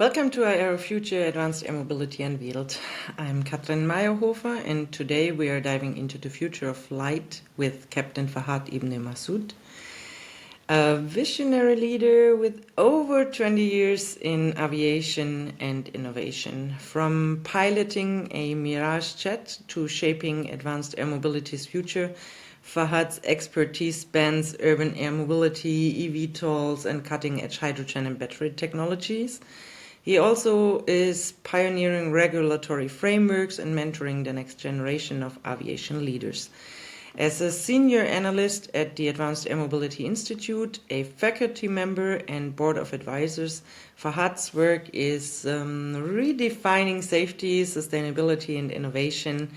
Welcome to our AeroFuture Advanced Air Mobility Unveiled. I'm Katrin Mayrhofer, and today we are diving into the future of flight with Captain Fahad ibne Masood, a visionary leader with over 20 years in aviation and innovation. From piloting a Mirage jet to shaping advanced air mobility's future, Fahad's expertise spans urban air mobility, eVTOLs, and cutting-edge hydrogen and battery technologies. He also is pioneering regulatory frameworks and mentoring the next generation of aviation leaders. As a senior analyst at the Advanced Air Mobility Institute, a faculty member and board of advisors, Fahad's work is redefining safety, sustainability, and innovation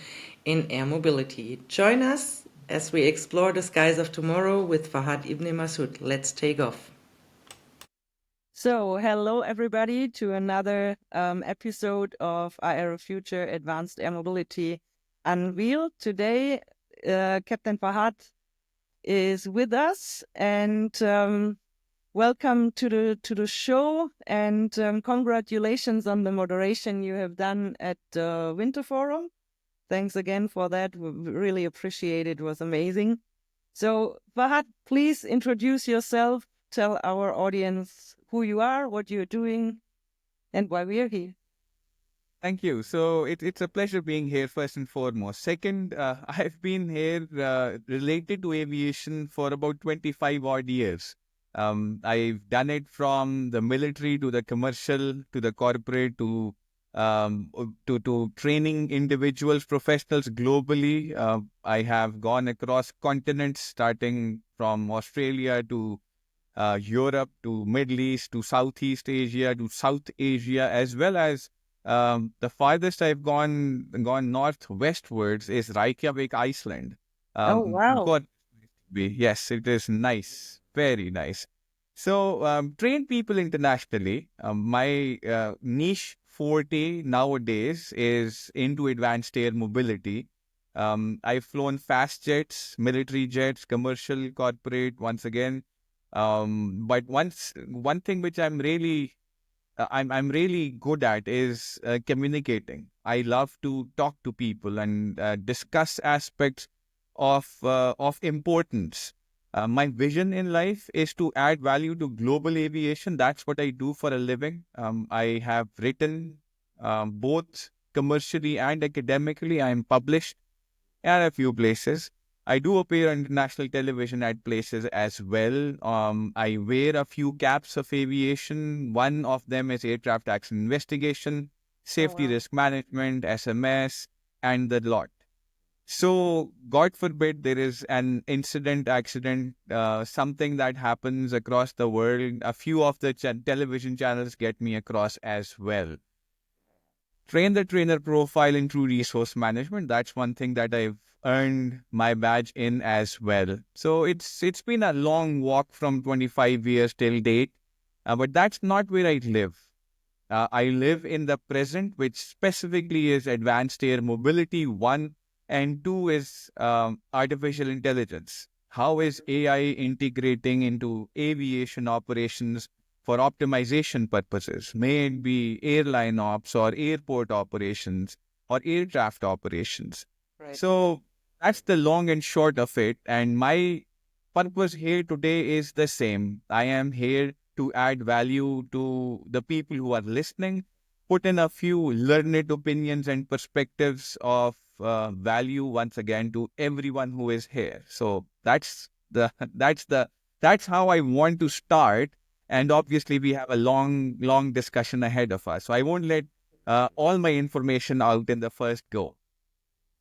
in air mobility. Join us as we explore the skies of tomorrow with Fahad ibne Masood. Let's take off. So, hello everybody to another episode of AeroFuture Advanced Air Mobility Unveiled. Today, Captain Fahad is with us, and welcome to the show. And congratulations on the moderation you have done at the Winter Forum. Thanks again for that. We really appreciate it. It was amazing. So, Fahad, please introduce yourself. Tell our audience who you are, what you're doing, and why we're here. Thank you. So it's a pleasure being here, first and foremost. Second, I've been here related to aviation for about 25 odd years. I've done it from the military to the commercial to the corporate to training individuals, professionals globally. I have gone across continents, starting from Australia to Europe to Middle East to Southeast Asia to South Asia, as well as the farthest I've gone northwestwards is Reykjavik, Iceland. Oh, wow. God, yes, it is nice, very nice. So train people internationally. My niche forte nowadays is into advanced air mobility. I've flown fast jets, military jets, commercial, corporate, once again. But one thing which I'm really good at is communicating. I love to talk to people and discuss aspects of importance. My vision in life is to add value to global aviation. That's what I do for a living. I have written both commercially and academically. I am published at a few places. I do appear on international television at places as well. I wear a few caps of aviation. One of them is air traffic accident investigation, safety risk management, SMS, and the lot. So, God forbid there is an accident, something that happens across the world. A few of the television channels get me across as well. Train the trainer profile in true resource management. That's one thing that I've earned my badge in as well. So it's been a long walk from 25 years till date, but that's not where I live. I live in the present, which specifically is advanced air mobility, 1, and 2 is artificial intelligence. How is AI integrating into aviation operations for optimization purposes? May it be airline ops or airport operations or air traffic operations. Right. So that's the long and short of it. And my purpose here today is the same. I am here to add value to the people who are listening, put in a few learned opinions and perspectives of value once again to everyone who is here. So that's how I want to start. And obviously we have a long discussion ahead of us. So I won't let all my information out in the first go.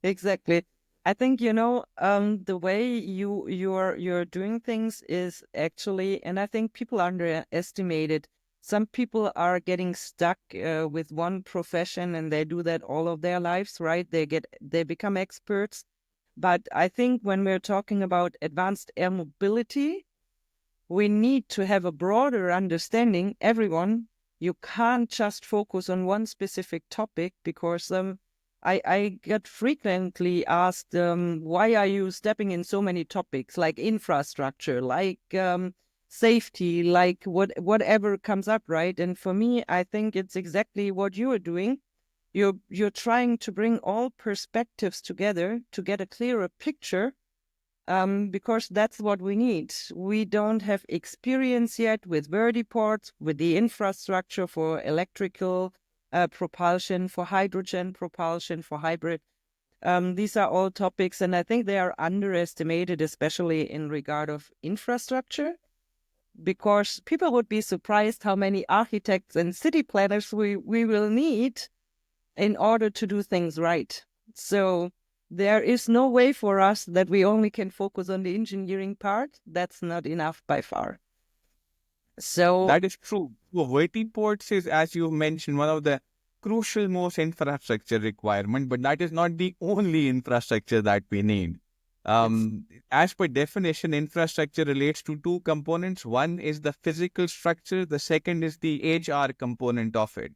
Exactly. I think, the way you're doing things is actually, and I think people underestimate it. Some people are getting stuck with one profession and they do that all of their lives, right? They become experts. But I think when we're talking about advanced air mobility, we need to have a broader understanding. Everyone, you can't just focus on one specific topic, because I get frequently asked, why are you stepping in so many topics like infrastructure, like safety, like whatever comes up, right? And for me, I think it's exactly what you are doing. You're trying to bring all perspectives together to get a clearer picture, because that's what we need. We don't have experience yet with vertiports, with the infrastructure for electrical propulsion, for hydrogen propulsion, for hybrid. These are all topics, and I think they are underestimated, especially in regard of infrastructure, because people would be surprised how many architects and city planners we will need in order to do things right. So there is no way for us that we only can focus on the engineering part. That's not enough by far. So That is true. So vertiports is, as you mentioned, one of the crucial most infrastructure requirement, but that is not the only infrastructure that we need. yes. As per definition, infrastructure relates to two components. One is the physical structure. The second is the HR component of it.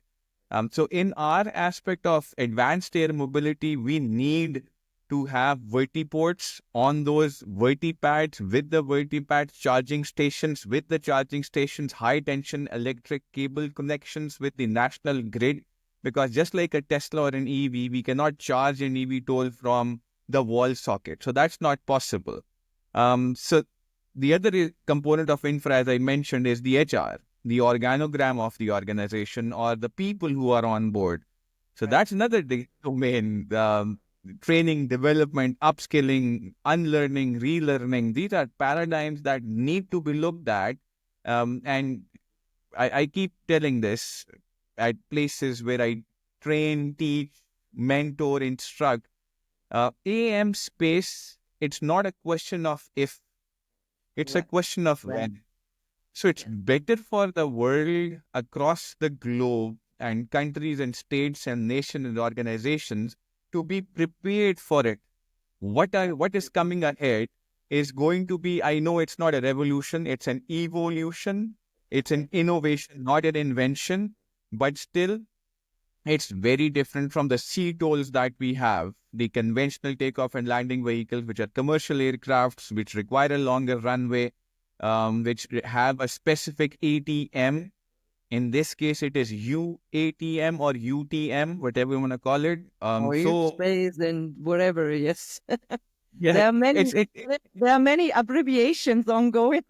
So in our aspect of advanced air mobility, we need to have vertiports on those vertipads, with the vertipads, charging stations with the charging stations, high tension electric cable connections with the national grid. Because just like a Tesla or an EV, we cannot charge an eVTOL from the wall socket. So that's not possible. So the other component of infra, as I mentioned, is the HR, the organogram of the organization, or the people who are on board. So Right. that's another domain. Training, development, upskilling, unlearning, relearning. These are paradigms that need to be looked at. And I keep telling this at places where I train, teach, mentor, instruct. AM space, it's not a question of if, it's a Right. question of when. So it's Yes. better for the world across the globe and countries and states and nations and organizations to be prepared for it. What is coming ahead is going to be, I know it's not a revolution, it's an evolution, it's an innovation, not an invention, but still it's very different from the CTOLs that we have, the conventional takeoff and landing vehicles, which are commercial aircrafts, which require a longer runway, which have a specific ATM. In this case, it is UATM or UTM, whatever you want to call it. Or So space and whatever. Yes. yeah, There are many. it's it There are many abbreviations ongoing.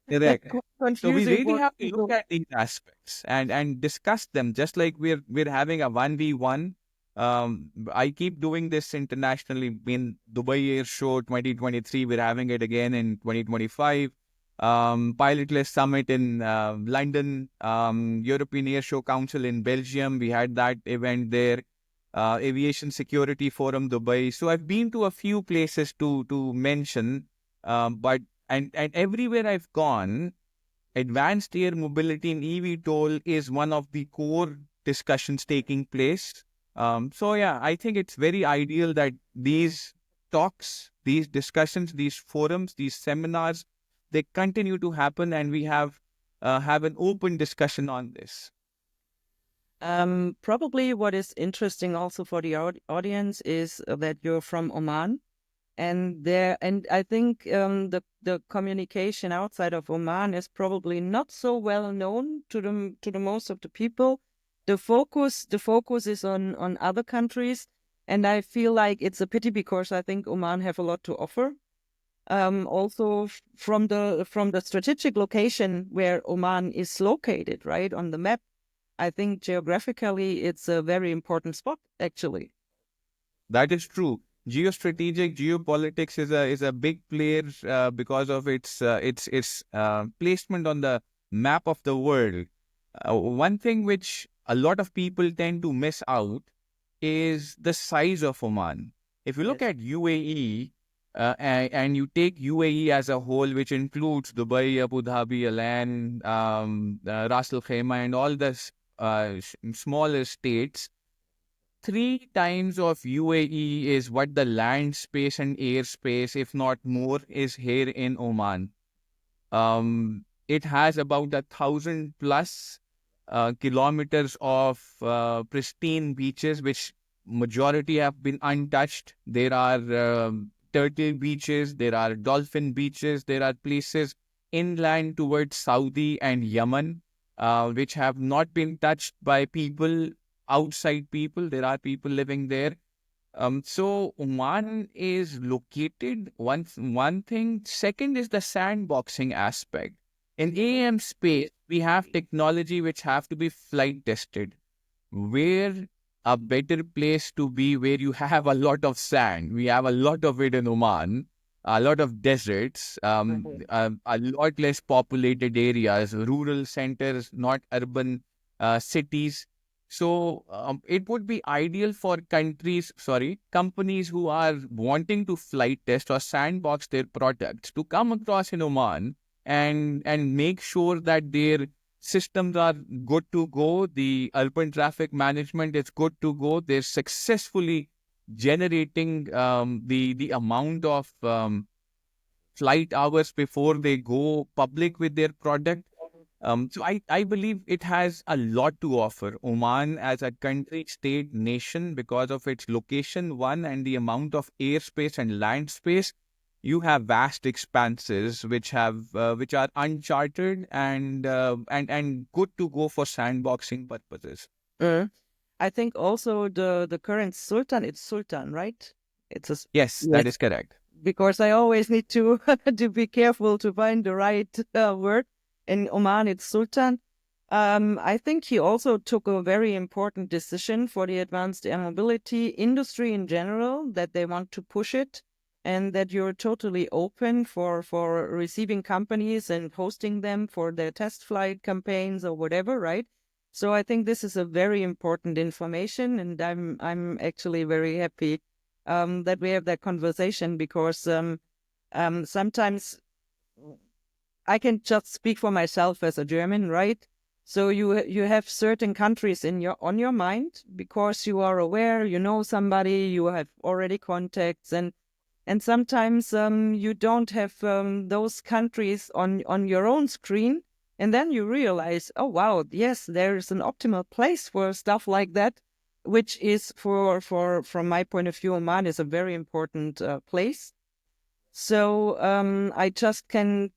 correct. Quite So we confusing really for have to look people. at these aspects and discuss them, just like we're having a 1v1. I keep doing this internationally. In Dubai Air Show 2023, we're having it again in 2025. Pilotless Summit in London, European Air Show Council in Belgium. We had that event there. Aviation Security Forum Dubai. So I've been to a few places to mention, but and everywhere I've gone, advanced air mobility in eVTOL is one of the core discussions taking place. So yeah, I think it's very ideal that these talks, these discussions, these forums, these seminars, they continue to happen, and we have an open discussion on this. Probably what is interesting also for the audience is that you're from Oman, and I think the communication outside of Oman is probably not so well known to the most of the people. The focus is on other countries, and I feel like it's a pity because I think Oman have a lot to offer. Also from the strategic location where Oman is located, right on the map, I think geographically it's a very important spot, actually. That is true. Geostrategic geopolitics is a big player because of its placement on the map of the world. One thing which a lot of people tend to miss out is the size of Oman. If you look Yes. at UAE, and you take UAE as a whole, which includes Dubai, Abu Dhabi, Alan, Ras Al Khaimah, and all the smaller states, three times of UAE is what the land space and air space, if not more, is here in Oman. It has about 1,000+ kilometers of pristine beaches, which majority have been untouched. There are turtle beaches, there are dolphin beaches, there are places inland towards Saudi and Yemen, which have not been touched by people, outside people. There are people living there. So Oman is located, one thing. Second is the sandboxing aspect. In AM space, we have technology which have to be flight tested. Where a better place to be where you have a lot of sand. We have a lot of it in Oman, a lot of deserts, a lot less populated areas, rural centers, not urban cities. So it would be ideal for companies who are wanting to flight test or sandbox their products to come across in Oman and make sure that their systems are good to go. The urban traffic management is good to go. They're successfully generating the amount of flight hours before they go public with their product. So I believe it has a lot to offer. Oman as a country, state, nation, because of its location, one, and the amount of airspace and land space, you have vast expanses which are uncharted and good to go for sandboxing purposes. I think also the current Sultan, it's Sultan, right? Yes, that is correct. Because I always need to to be careful to find the right word. In Oman, it's Sultan. I think he also took a very important decision for the advanced air mobility industry in general, that they want to push it and that you're totally open for receiving companies and hosting them for their test flight campaigns or whatever, right? So I think this is a very important information, and I'm actually very happy that we have that conversation, because sometimes I can just speak for myself as a German, right? So you have certain countries on your mind because you are aware, you know somebody, you have already contacts, and sometimes you don't have those countries on your own screen, and then you realize, oh wow, yes, there is an optimal place for stuff like that, which is from my point of view, Oman is a very important place. So I just can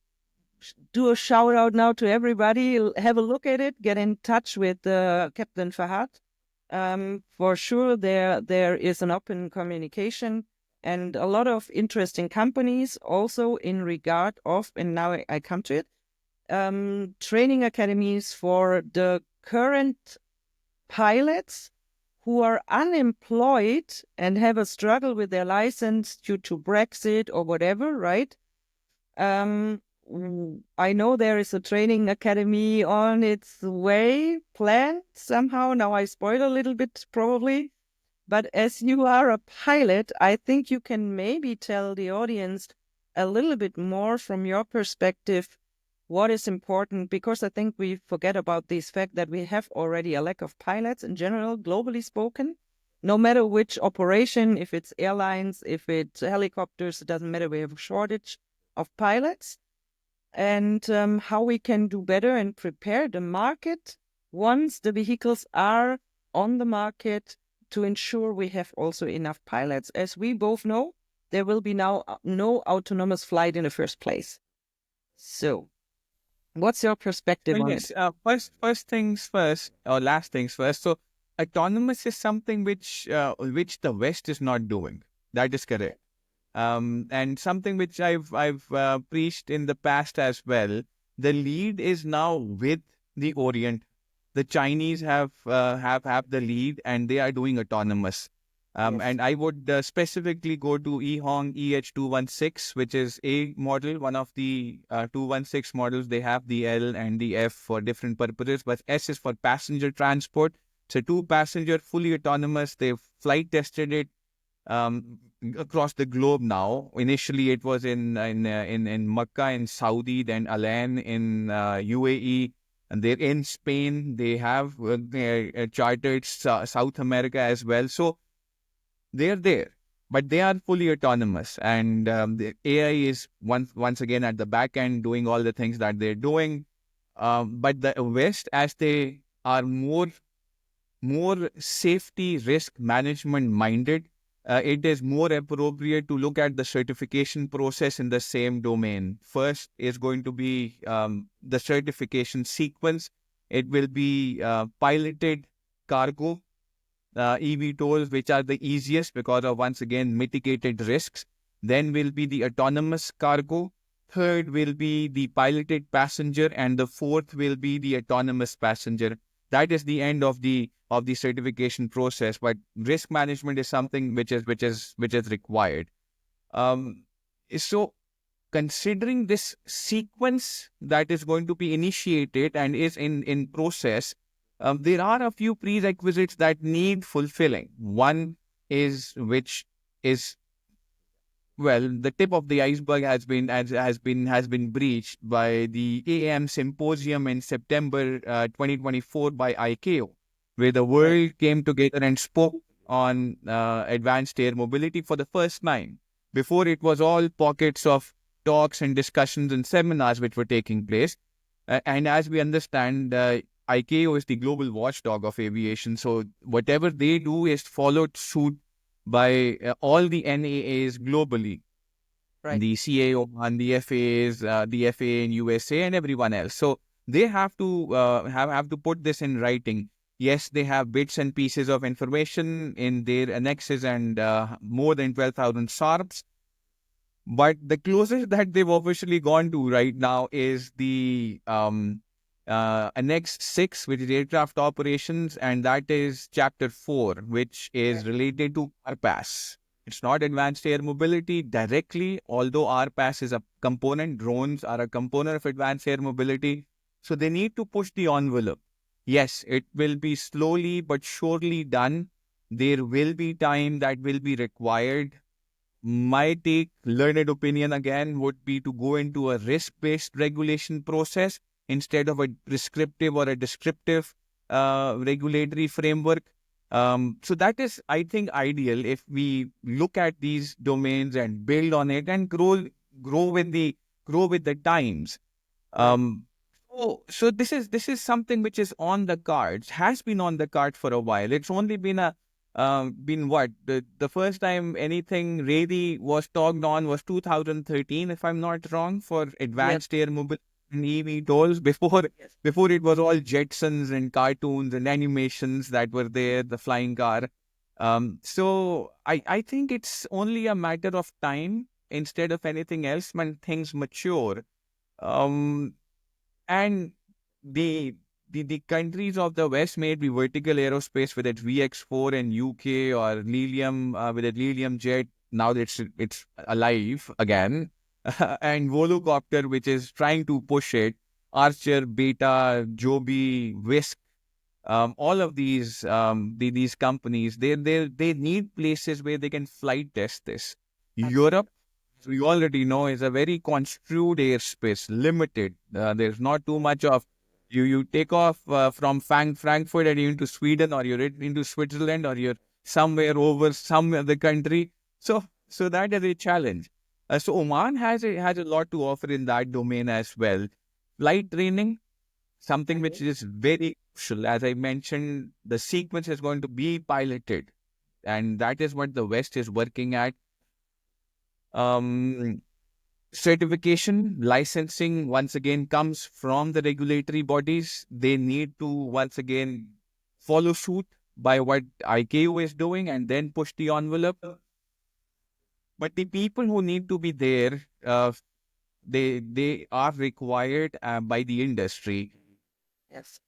do a shout out now to everybody. Have a look at it. Get in touch with Captain Fahad. For sure, there is an open communication and a lot of interesting companies also in regard of, and now I come to it, training academies for the current pilots who are unemployed and have a struggle with their license due to Brexit or whatever, right? I know there is a training academy on its way, planned somehow. Now I spoil a little bit probably. But as you are a pilot, I think you can maybe tell the audience a little bit more from your perspective what is important, because I think we forget about this fact that we have already a lack of pilots in general, globally spoken. No matter which operation, if it's airlines, if it's helicopters, it doesn't matter. We have a shortage of pilots. And how we can do better and prepare the market once the vehicles are on the market, to ensure we have also enough pilots. As we both know, there will be now no autonomous flight in the first place. So, what's your perspective on it? First things first, or last things first. So, autonomous is something which the West is not doing. That is correct. And something which I've preached in the past as well. The lead is now with the Orient. The Chinese have the lead, and they are doing autonomous. Yes. And I would specifically go to EHong EH216, which is a model, one of the 216 models. They have the L and the F for different purposes, but S is for passenger transport. So 2-passenger, fully autonomous. They've flight tested it across the globe now. Initially, it was in Makkah in Saudi, then Alan in UAE. And they're in Spain. They have chartered South America as well. So they're there, but they are fully autonomous. And the AI is once again at the back end doing all the things that they're doing. But the West, as they are more safety risk management minded, it is more appropriate to look at the certification process in the same domain. First is going to be the certification sequence. It will be piloted cargo, eVTOLs, which are the easiest because of, once again, mitigated risks. Then will be the autonomous cargo. Third will be the piloted passenger, and the fourth will be the autonomous passenger. That is the end of the certification process. But risk management is something which is required. So considering this sequence that is going to be initiated and is in process, there are a few prerequisites that need fulfilling. One is, which is, well, the tip of the iceberg has been breached by the AAM symposium in September 2024 by ICAO, where the world came together and spoke on advanced air mobility for the first time. Before, it was all pockets of talks and discussions and seminars which were taking place. And as we understand, ICAO is the global watchdog of aviation. So whatever they do is followed suit by all the NAAs globally, Right. the CAO and the FAAs, the FAA in USA, and everyone else. So they have to have to put this in writing. Yes, they have bits and pieces of information in their annexes and more than 12,000 SARPs. But the closest that they've officially gone to right now is the Annex 6, which is aircraft operations, and that is Chapter 4, which is related to RPAS. It's not advanced air mobility directly, although RPAS is a component. Drones are a component of advanced air mobility. So they need to push the envelope. Yes, it will be slowly but surely done. There will be time that will be required. My take, learned opinion again, would be to go into a risk-based regulation process instead of a prescriptive or a descriptive regulatory framework. So that is, I think, ideal if we look at these domains and build on it and grow with the times. So this is something which is on the cards, has been on the card for a while. It's only been what, the first time anything really was talked on was 2013, if I'm not wrong, for advanced air mobility and eVTOLs. Before it was all Jetsons and cartoons and animations that were there, the flying car. So I think it's only a matter of time instead of anything else when things mature. And the countries of the West, may it be Vertical Aerospace with its VX4 in UK, or Lilium with its Lilium Jet, now that it's alive again, and Volocopter, which is trying to push it, Archer, Beta, Joby, Whisk, all of these these companies, they need places where they can flight test this. Europe, we already know, is a very construed airspace, limited. There's not too much of, you take off from Frankfurt and you're into Sweden, or you're into Switzerland, or you're somewhere over some other country. So that is a challenge. So Oman has a lot to offer in that domain as well. Flight training, something which is very crucial. As I mentioned, the sequence is going to be piloted, and that is what the West is working at. Certification, licensing, once again, comes from the regulatory bodies. They need to, once again, follow suit by what ICAO is doing and then push the envelope. But the people who need to be there, they are required by the industry. Yes.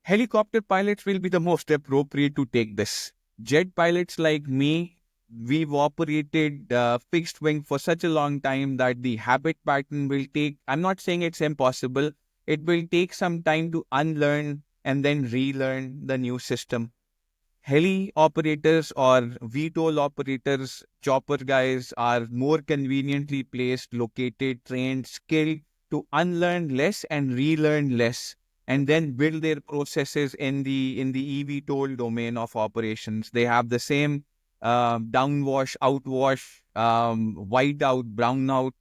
Helicopter pilots will be the most appropriate to take this. Jet pilots like me, we've operated fixed wing for such a long time that the habit pattern will take, I'm not saying it's impossible, it will take some time to unlearn and then relearn the new system. Heli operators or VTOL operators, chopper guys, are more conveniently placed, located, trained, skilled to unlearn less and relearn less, and then build their processes in the eVTOL domain of operations. They have the same downwash, outwash, white out, brown out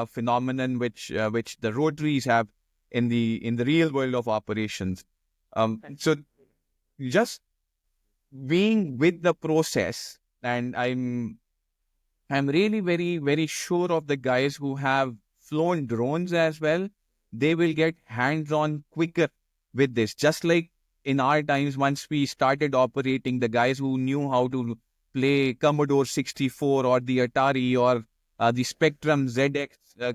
phenomenon which the rotaries have in the real world of operations. So just being with the process and I'm really very, very sure of the guys who have flown drones as well. They will get hands-on quicker with this. Just like in our times, once we started operating, the guys who knew how to play Commodore 64 or the Atari or the Spectrum ZX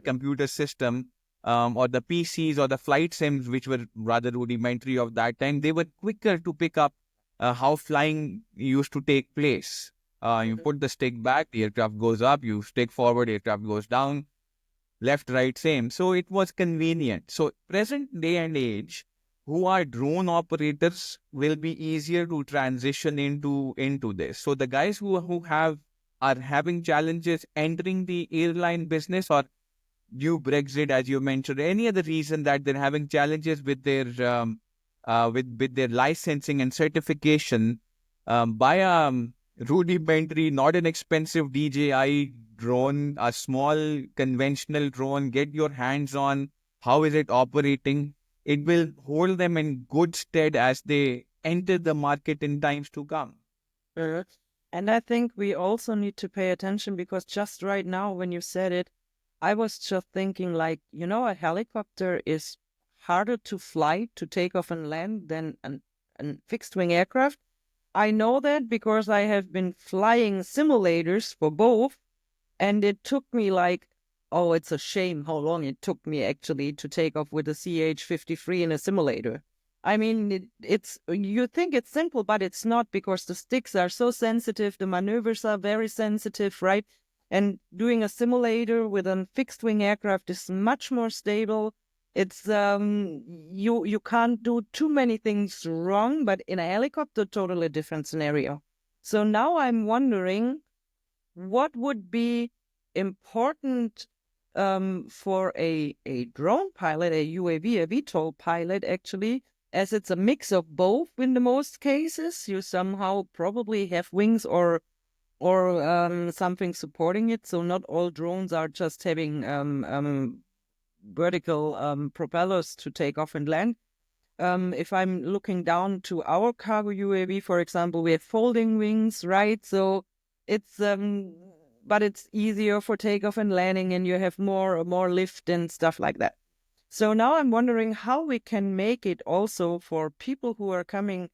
computer system, or the PCs or the flight sims, which were rather rudimentary of that time, they were quicker to pick up how flying used to take place. You put the stick back, the aircraft goes up, you stick forward, aircraft goes down, left, right, same. So it was convenient. So present day and age, who are drone operators will be easier to transition into this. So the guys who are having challenges entering the airline business, or due Brexit, as you mentioned, any other reason that they're having challenges with their with their licensing and certification, buy a rudimentary, not an expensive DJI drone, a small conventional drone, get your hands on how is it operating. It will hold them in good stead as they enter the market in times to come. And I think we also need to pay attention, because just right now when you said it, I was just thinking, like, a helicopter is harder to fly, to take off and land, than an fixed wing aircraft. I know that because I have been flying simulators for both, and it took me like, oh, it's a shame how long it took me actually to take off with a CH-53 in a simulator. I mean, it's you think it's simple, but it's not, because the sticks are so sensitive, the maneuvers are very sensitive, right? And doing a simulator with a fixed wing aircraft is much more stable. It's you can't do too many things wrong, but in a helicopter, totally different scenario. So now I'm wondering, what would be important for a drone pilot, a UAV, a VTOL pilot, actually, as it's a mix of both in the most cases. You somehow probably have wings or something supporting it. So not all drones are just having vertical propellers to take off and land. If I'm looking down to our cargo UAV, for example, we have folding wings, right? So it's but it's easier for takeoff and landing, and you have more lift and stuff like that. So now I'm wondering how we can make it also for people who are coming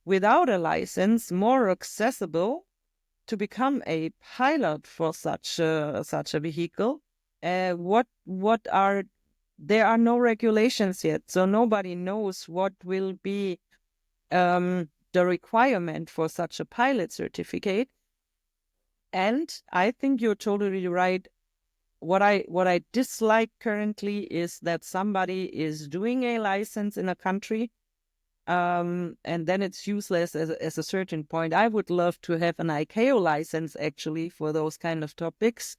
without a license more accessible to become a pilot for such a vehicle. What are There are no regulations yet, so nobody knows what will be the requirement for such a pilot certificate. And I think you're totally right. What I dislike currently is that somebody is doing a license in a country, and then it's useless as a certain point. I would love to have an ICAO license actually for those kind of topics,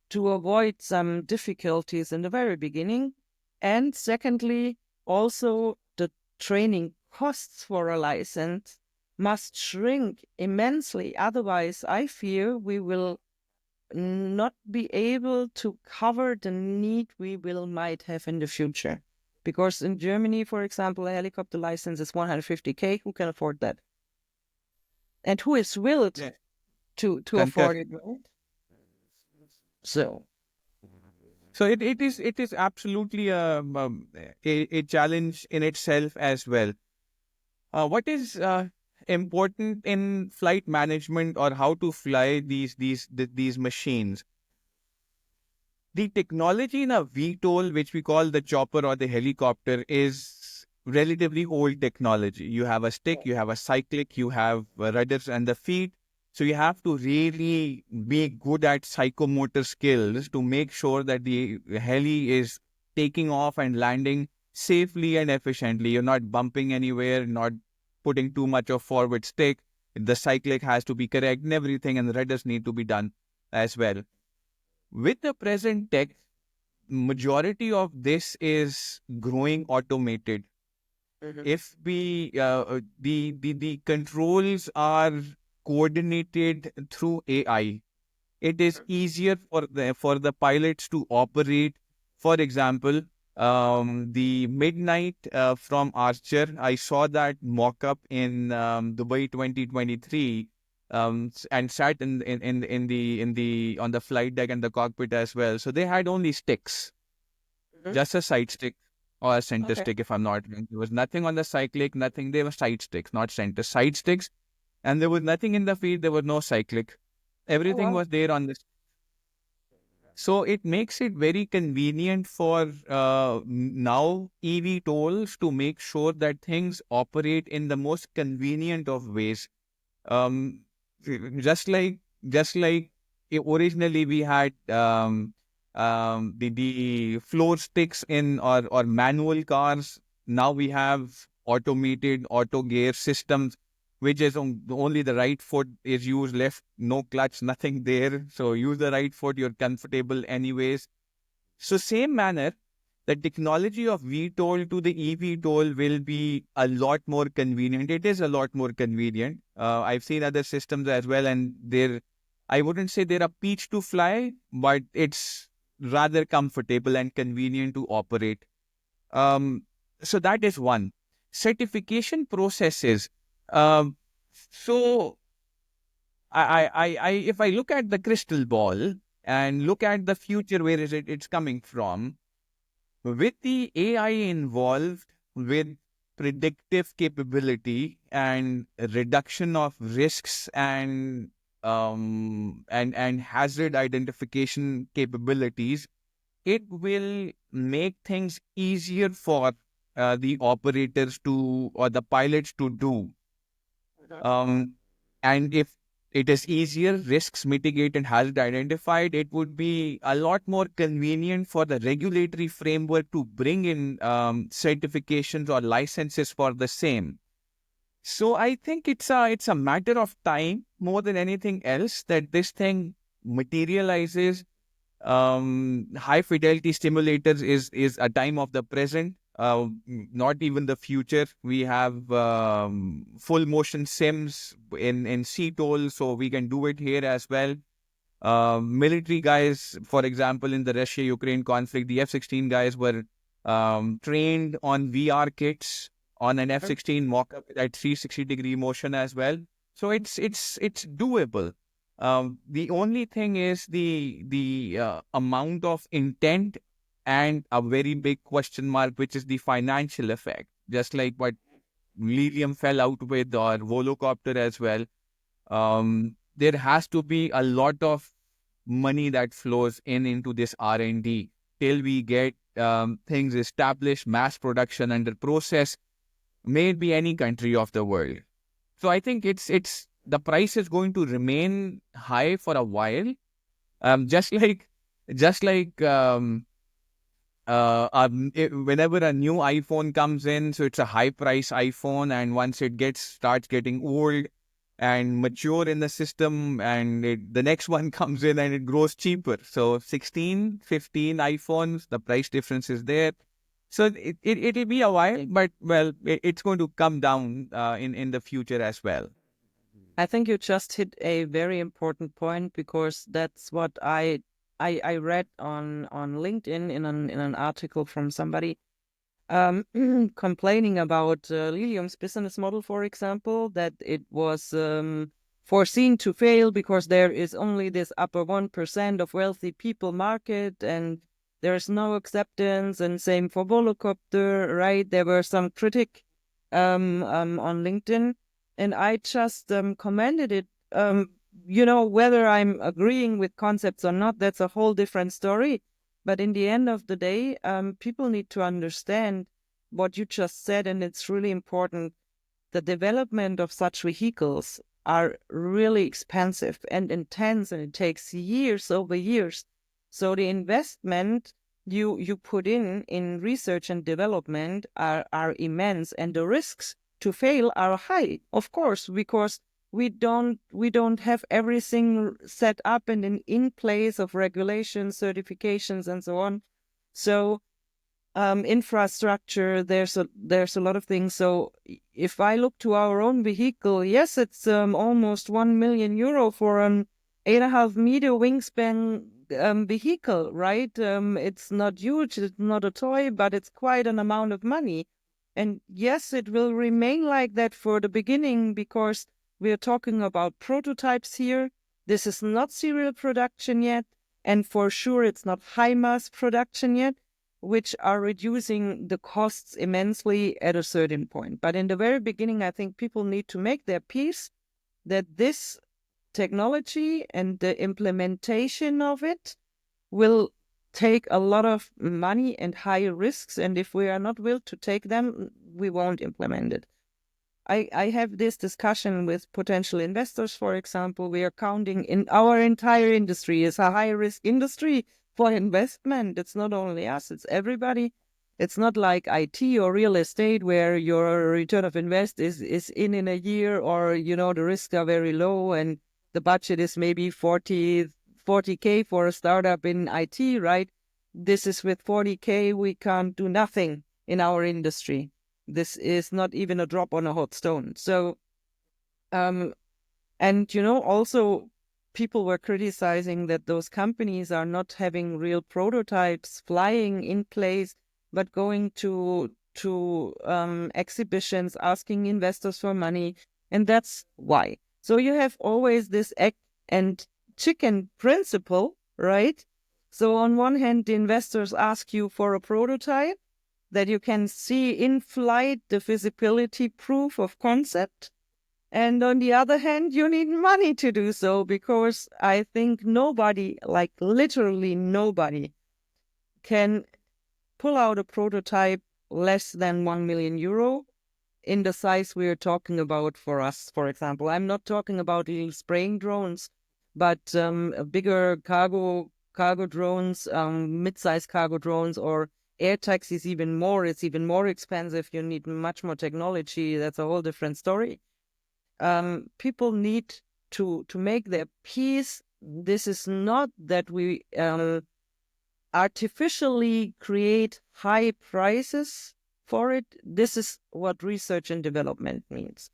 to avoid some difficulties in the very beginning. And secondly, also the training costs for a license must shrink immensely. Otherwise, I fear we will not be able to cover the need we might have in the future. Because in Germany, for example, a helicopter license is 150K. Who can afford that? And who is willing to afford it? So it is absolutely a challenge in itself as well. What is important in flight management, or how to fly these machines? The technology in a VTOL, which we call the chopper or the helicopter, is relatively old technology. You have a stick, you have a cyclic, you have rudders and the feet. So you have to really be good at psychomotor skills to make sure that the heli is taking off and landing safely and efficiently. You're not bumping anywhere, not putting too much of forward stick. The cyclic has to be correct and everything, and the rudders need to be done as well. With the present tech, majority of this is growing automated. If the controls are coordinated through AI, it is easier for the pilots to operate. For example, the Midnight from Archer, I saw that mock-up in Dubai 2023. and sat in the on the flight deck and the cockpit as well. So they had only sticks, just a side stick or a center Okay. stick, if I'm not wrong. There was nothing on the cyclic, nothing. They were side sticks, not center. Side sticks, and there was nothing in the feed. There was no cyclic. Oh, Everything wow. was there on this. So it makes it very convenient for now eVTOLs to make sure that things operate in the most convenient of ways. Um, just like originally we had the floor sticks in or manual cars. Now we have automated auto gear systems, which is only the right foot is used, left no clutch, nothing there. So use the right foot, you're comfortable anyways. So same manner, the technology of VTOL to the eVTOL will be a lot more convenient. It is a lot more convenient. I've seen other systems as well, and I wouldn't say they're a peach to fly, but it's rather comfortable and convenient to operate. So that is one. Certification processes. Um, so if I look at the crystal ball and look at the future, where is it's coming from? With the AI involved, with predictive capability and reduction of risks and hazard identification capabilities, it will make things easier for the operators to or the pilots to do. And if it is easier, risks mitigated and hazard identified, it would be a lot more convenient for the regulatory framework to bring in certifications or licenses for the same. So I think it's a matter of time more than anything else that this thing materializes. High fidelity stimulators is a time of the present, not even the future. We have full motion sims in CTOL, so we can do it here as well. Military guys, for example, in the Russia-Ukraine conflict, the F-16 guys were trained on VR kits on an F-16 mock-up at 360-degree motion as well. So it's doable. The only thing is the amount of intent and a very big question mark, which is the financial effect. Just like what Lilium fell out with or Volocopter as well. There has to be a lot of money that flows into this R&D till we get things established, mass production under process, maybe any country of the world. So I think it's the price is going to remain high for a while. Just like whenever a new iPhone comes in, so it's a high price iPhone, and once it starts getting old and mature in the system, and the next one comes in and it grows cheaper. So 16, 15 iPhones, the price difference is there. So it'll be a while, but well, it's going to come down in the future as well. I think you just hit a very important point, because that's what I read on LinkedIn in an article from somebody complaining about Lilium's business model, for example, that it was foreseen to fail because there is only this upper 1% of wealthy people market, and there's no acceptance. And same for Volocopter, right? There were some critic on LinkedIn, and I just commented it. Whether I'm agreeing with concepts or not, that's a whole different story. But in the end of the day, people need to understand what you just said, and it's really important. The development of such vehicles are really expensive and intense, and it takes years over years. So the investment you put in research and development are immense, and the risks to fail are high, of course, because we don't have everything set up and in place of regulations, certifications, and so on. So infrastructure, there's a lot of things. So if I look to our own vehicle, yes, it's almost 1 million euro for an 8.5-meter wingspan vehicle, right? It's not huge, it's not a toy, but it's quite an amount of money. And yes, it will remain like that for the beginning, because We are talking about prototypes here. This is not serial production yet, and for sure it's not high mass production yet, which are reducing the costs immensely at a certain point. But in the very beginning, I think people need to make their peace that this technology and the implementation of it will take a lot of money and high risks. And if we are not willing to take them, we won't implement it. I have this discussion with potential investors, for example. We are counting in our entire industry is a high-risk industry for investment. It's not only us, it's everybody. It's not like IT or real estate where your return of invest is in a year, or, the risks are very low and the budget is maybe 40K for a startup in IT, right? This is with 40K, we can't do nothing in our industry. This is not even a drop on a hot stone. So, also people were criticizing that those companies are not having real prototypes flying in place, but going to exhibitions, asking investors for money. And that's why. So you have always this egg and chicken principle, right? So on one hand, the investors ask you for a prototype that you can see in flight, the feasibility proof of concept. And on the other hand, you need money to do so, because I think nobody, like literally nobody, can pull out a prototype less than 1 million euro in the size we are talking about for us, for example. I'm not talking about little spraying drones, but bigger cargo drones, mid-sized cargo drones, or air taxis even more. It's even more expensive. You need much more technology. That's a whole different story. People need to make their peace. This is not that we artificially create high prices for it. This is what research and development means.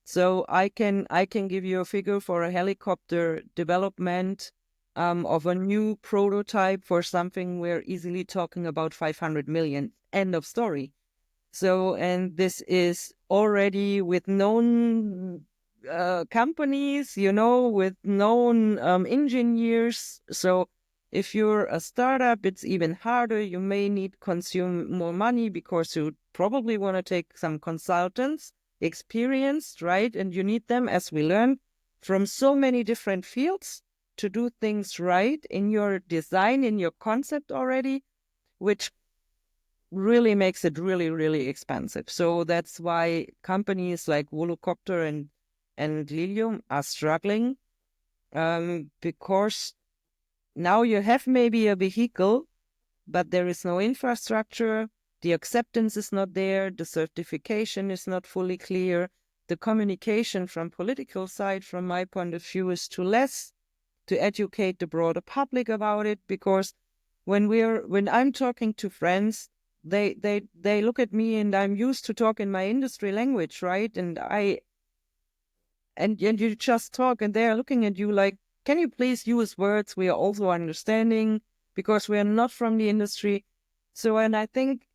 So I can give you a figure for a helicopter development of a new prototype for something. We're easily talking about 500 million. End of story. So, and this is already with known companies, with known engineers. So if you're a startup, it's even harder. You may need consume more money because you probably want to take some consultants, experienced, right? And you need them, as we learn, from so many different fields to do things right in your design, in your concept already, which really makes it really, really expensive. So that's why companies like Volocopter and Lilium are struggling, because now you have maybe a vehicle, but there is no infrastructure, the acceptance is not there, the certification is not fully clear, the communication from political side, from my point of view, is too less to educate the broader public about it. Because when I'm talking to friends, they look at me, and I'm used to talk in my industry language, right? And you just talk, and they're looking at you like, can you please use words we are also understanding, because we are not from the industry. So, and I think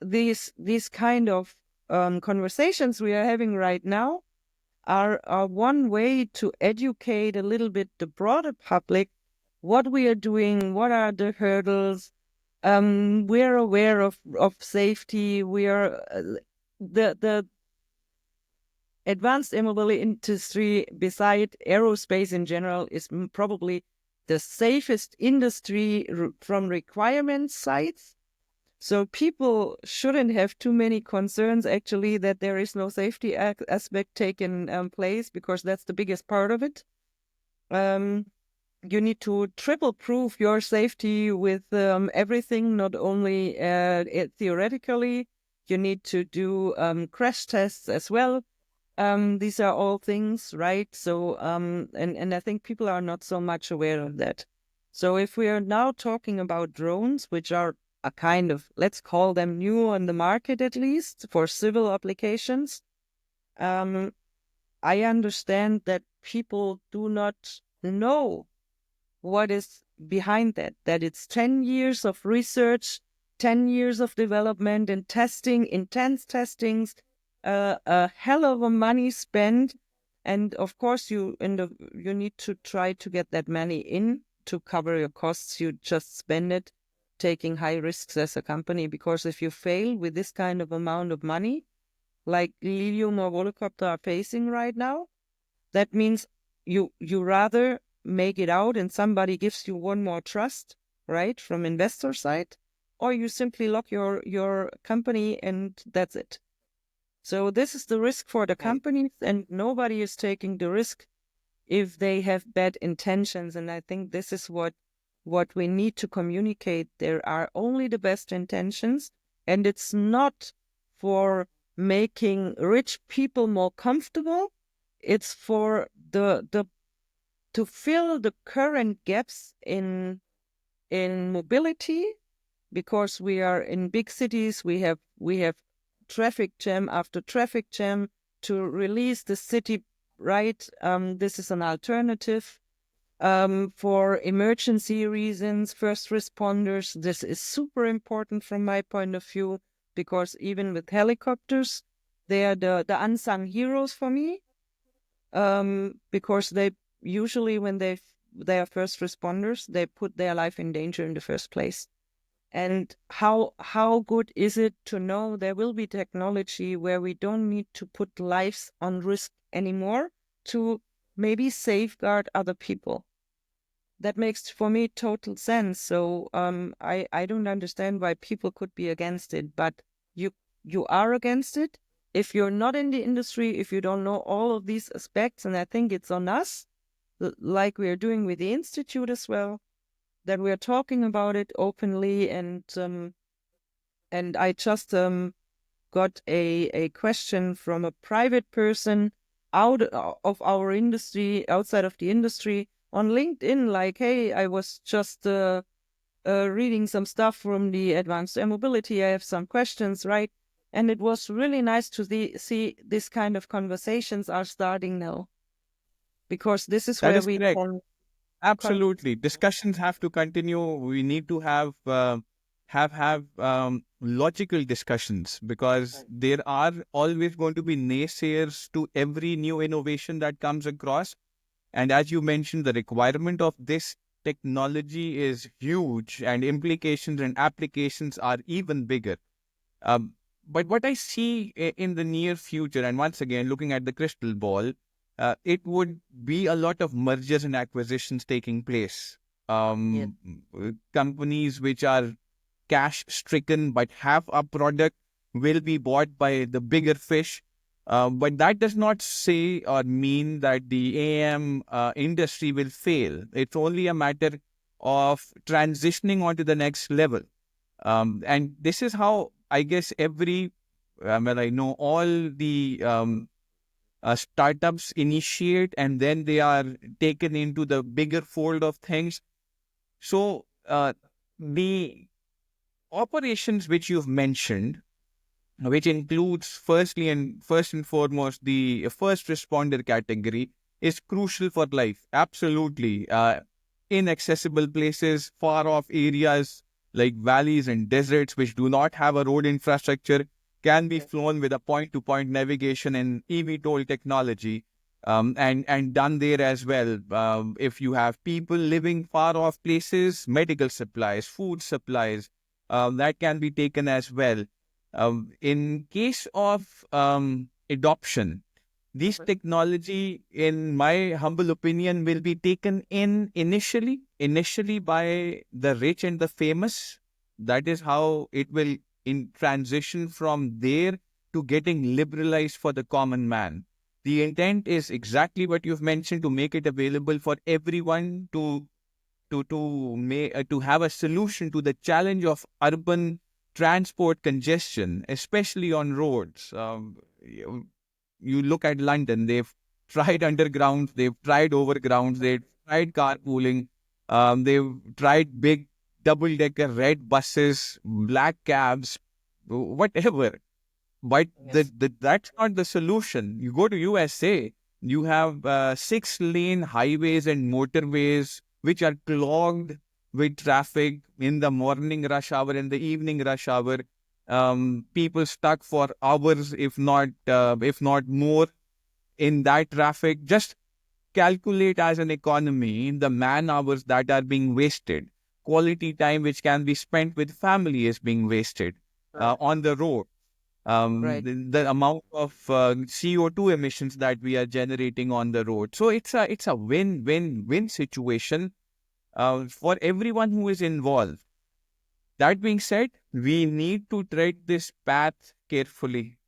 these kind of conversations we are having right now are one way to educate a little bit the broader public what we are doing, what are the hurdles. We are aware of safety. We are the advanced air mobility industry, beside aerospace in general, is probably the safest industry from requirement sides. So people shouldn't have too many concerns, actually, that there is no safety aspect taken place, because that's the biggest part of it. You need to triple proof your safety with everything, not only theoretically. You need to do crash tests as well. These are all things, right? So, and I think people are not so much aware of that. So if we are now talking about drones, which are a kind of, let's call them new on the market, at least for civil applications, I understand that people do not know what is behind that it's 10 years of research, 10 years of development and testing, intense testings, a hell of a money spent And of course, you need to try to get that money in to cover your costs. You just spend it taking high risks as a company, because if you fail with this kind of amount of money, like Lilium or Volocopter are facing right now, that means you rather make it out and somebody gives you one more trust, right, from investor side, or you simply lock your company and that's it. So this is the risk for the companies, and nobody is taking the risk if they have bad intentions. And I think this is what we need to communicate. There are only the best intentions, and it's not for making rich people more comfortable. It's for the to fill the current gaps in mobility, because we are in big cities. We have traffic jam after traffic jam. To release the city, right? This is an alternative. For emergency reasons, first responders, this is super important from my point of view, because even with helicopters, they are the unsung heroes for me, because they usually, when they are first responders, they put their life in danger in the first place. And how good is it to know there will be technology where we don't need to put lives on risk anymore to maybe safeguard other people? That makes for me total sense. So I don't understand why people could be against it, but you are against it if you're not in the industry, if you don't know all of these aspects. And I think it's on us, like we are doing with the Institute as well, that we are talking about it openly. And I just got a question from a private person out of our industry, outside of the industry, on LinkedIn, like, hey, I was just reading some stuff from the Advanced Air Mobility. I have some questions, right? And it was really nice to see this kind of conversations are starting now, because this is That where is we correct. can. Absolutely. Discussions have to continue. We need to have logical discussions, because there are always going to be naysayers to every new innovation that comes across. And as you mentioned, the requirement of this technology is huge, and implications and applications are even bigger. But what I see in the near future, and once again, looking at the crystal ball, it would be a lot of mergers and acquisitions taking place. Companies which are cash stricken but have a product will be bought by the bigger fish. But that does not say or mean that the AM industry will fail. It's only a matter of transitioning onto the next level. And this is how I guess I know all the startups initiate, and then they are taken into the bigger fold of things. So the operations which you've mentioned, which includes first and foremost the first responder category, is crucial for life. Absolutely. Inaccessible places, far off areas like valleys and deserts which do not have a road infrastructure can be flown with a point-to-point navigation and eVTOL technology, and done there as well. If you have people living far off places, medical supplies, food supplies, that can be taken as well. In case of adoption, this technology, in my humble opinion, will be taken in initially by the rich and the famous. That is how it will in transition from there to getting liberalized for the common man. The intent is exactly what you've mentioned, to make it available for everyone, to have a solution to the challenge of urban transport congestion, especially on roads. You look at London, they've tried underground, they've tried overgrounds, they've tried carpooling, they've tried big double-decker red buses, black cabs, whatever. But Yes. that's not the solution. You go to USA, you have 6-lane highways and motorways which are clogged with traffic in the morning rush hour and the evening rush hour. People stuck for hours, if not more. in that traffic. Just calculate as an economy the man hours that are being wasted. Quality time which can be spent with family is being wasted on the road. Right. The amount of CO2 emissions that we are generating on the road. So it's a win-win-win situation for everyone who is involved. That being said, we need to tread this path carefully.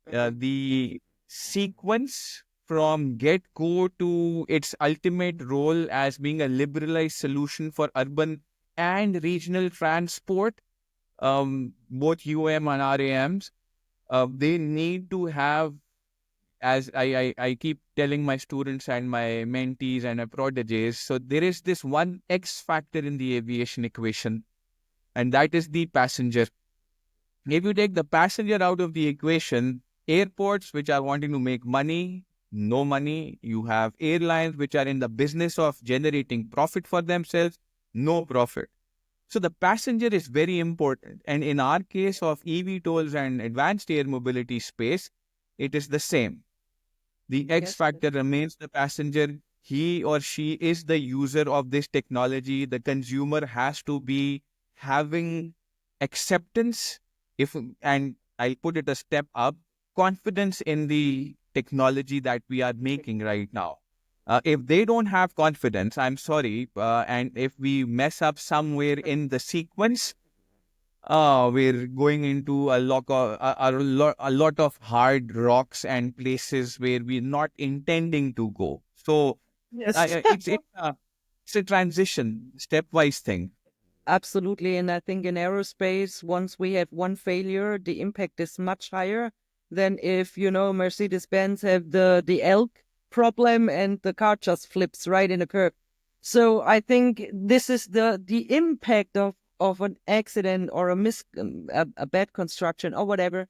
The sequence from get-go to its ultimate role as being a liberalized solution for urban and regional transport, both UM and RAMs, they need to have, as I keep telling my students and my mentees and my proteges, so there is this one X factor in the aviation equation, and that is the passenger. If you take the passenger out of the equation, airports which are wanting to make money, no money. You have airlines which are in the business of generating profit for themselves, no profit. So the passenger is very important. And in our case of eVTOLs and advanced air mobility space, it is the same. The X factor remains the passenger. He or she is the user of this technology. The consumer has to be having acceptance, and I'll put it a step up, confidence in the technology that we are making right now. If they don't have confidence, I'm sorry, and if we mess up somewhere in the sequence, we're going into a lot of hard rocks and places where we're not intending to go. So Yes. it's a transition, stepwise thing. Absolutely. And I think in aerospace, once we have one failure, the impact is much higher than if, Mercedes-Benz have the elk problem and the car just flips right in a curb. So I think this is the impact of an accident or a bad construction or whatever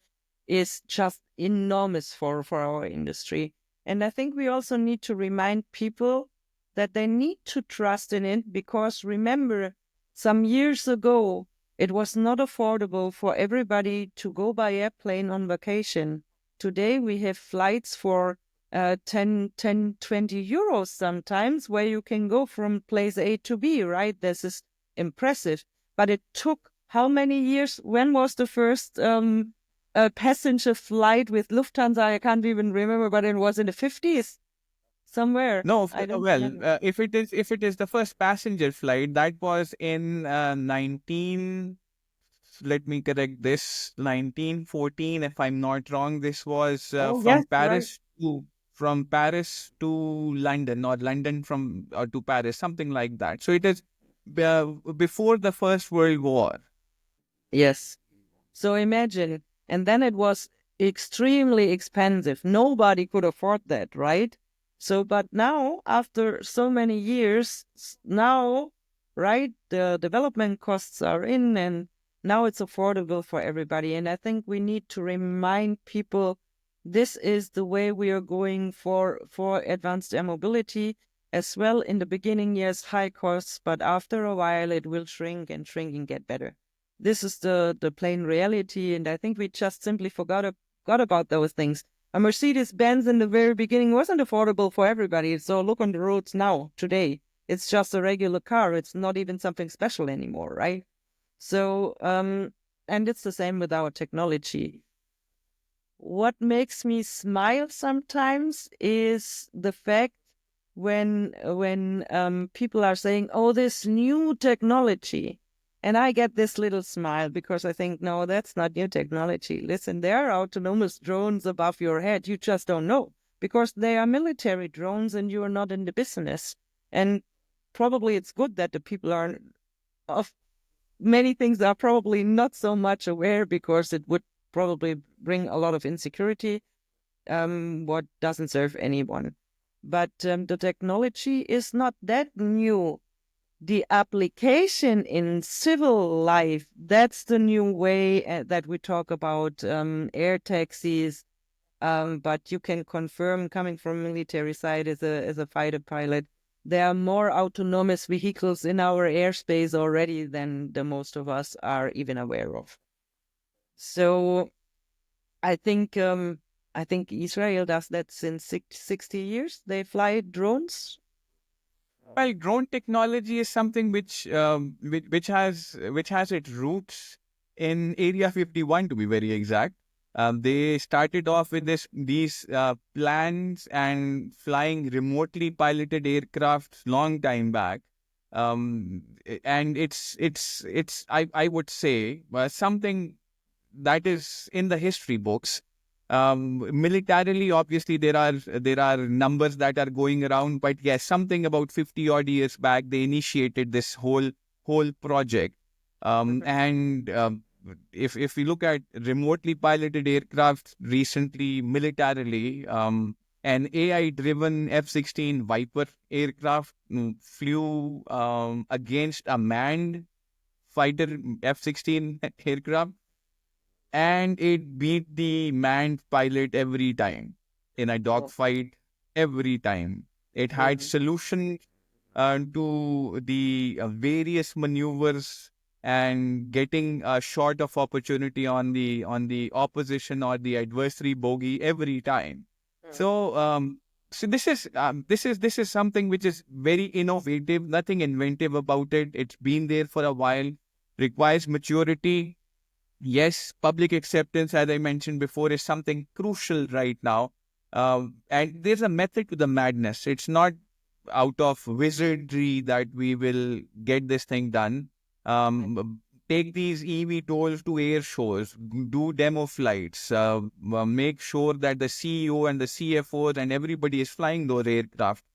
is just enormous for our industry. And I think we also need to remind people that they need to trust in it, because remember, some years ago, it was not affordable for everybody to go by airplane on vacation. Today, we have flights for 10, 20 euros sometimes, where you can go from place A to B, right? This is impressive. But it took how many years? When was the first passenger flight with Lufthansa? I can't even remember, but it was in the 50s somewhere. No, I don't well, remember. if it is the first passenger flight, that was in let me correct this, 1914, if I'm not wrong. This was Oh, yes, right. From Paris to London, or London from to Paris, something like that. So it is before the First World War. Yes. So imagine, and then it was extremely expensive. Nobody could afford that, right? So, but now, after so many years, now, right, the development costs are in, and now it's affordable for everybody. And I think we need to remind people this is the way we are going for advanced air mobility as well. In the beginning, yes, high costs, but after a while, it will shrink and get better. This is the plain reality, and I think we just simply forgot about those things. A Mercedes-Benz in the very beginning wasn't affordable for everybody, so look on the roads now, today. It's just a regular car. It's not even something special anymore, right? So, and it's the same with our technology. What makes me smile sometimes is the fact when people are saying, "Oh, this new technology," and I get this little smile because I think, no, that's not new technology. Listen, there are autonomous drones above your head. You just don't know because they are military drones, and you are not in the business. And probably it's good that the people are of many things are probably not so much aware, because it would probably bring a lot of insecurity, what doesn't serve anyone. But the technology is not that new. The application in civil life, that's the new way that we talk about air taxis. But you can confirm, coming from military side as a fighter pilot, there are more autonomous vehicles in our airspace already than the most of us are even aware of. So I think I think Israel does that since 60 years. They fly drones. Well, drone technology is something which has its roots in Area 51, to be very exact. They started off with these plans and flying remotely piloted aircraft long time back. And I would say something that is in the history books. Militarily, obviously, there are numbers that are going around, but yes, something about 50 odd years back, they initiated this whole project. And if we look at remotely piloted aircraft recently, militarily, an AI-driven F-16 Viper aircraft flew against a manned fighter F-16 aircraft, and it beat the manned pilot every time in a dogfight. Every time it had solution to the various maneuvers and getting a shot of opportunity on the opposition or the adversary bogey every time. So this is something which is very innovative. Nothing inventive about it. It's been there for a while. Requires maturity. Yes, public acceptance, as I mentioned before, is something crucial right now. And there's a method to the madness. It's not out of wizardry that we will get this thing done. Take these eVTOLs to air shows, do demo flights, make sure that the CEO and the CFOs and everybody is flying those aircraft.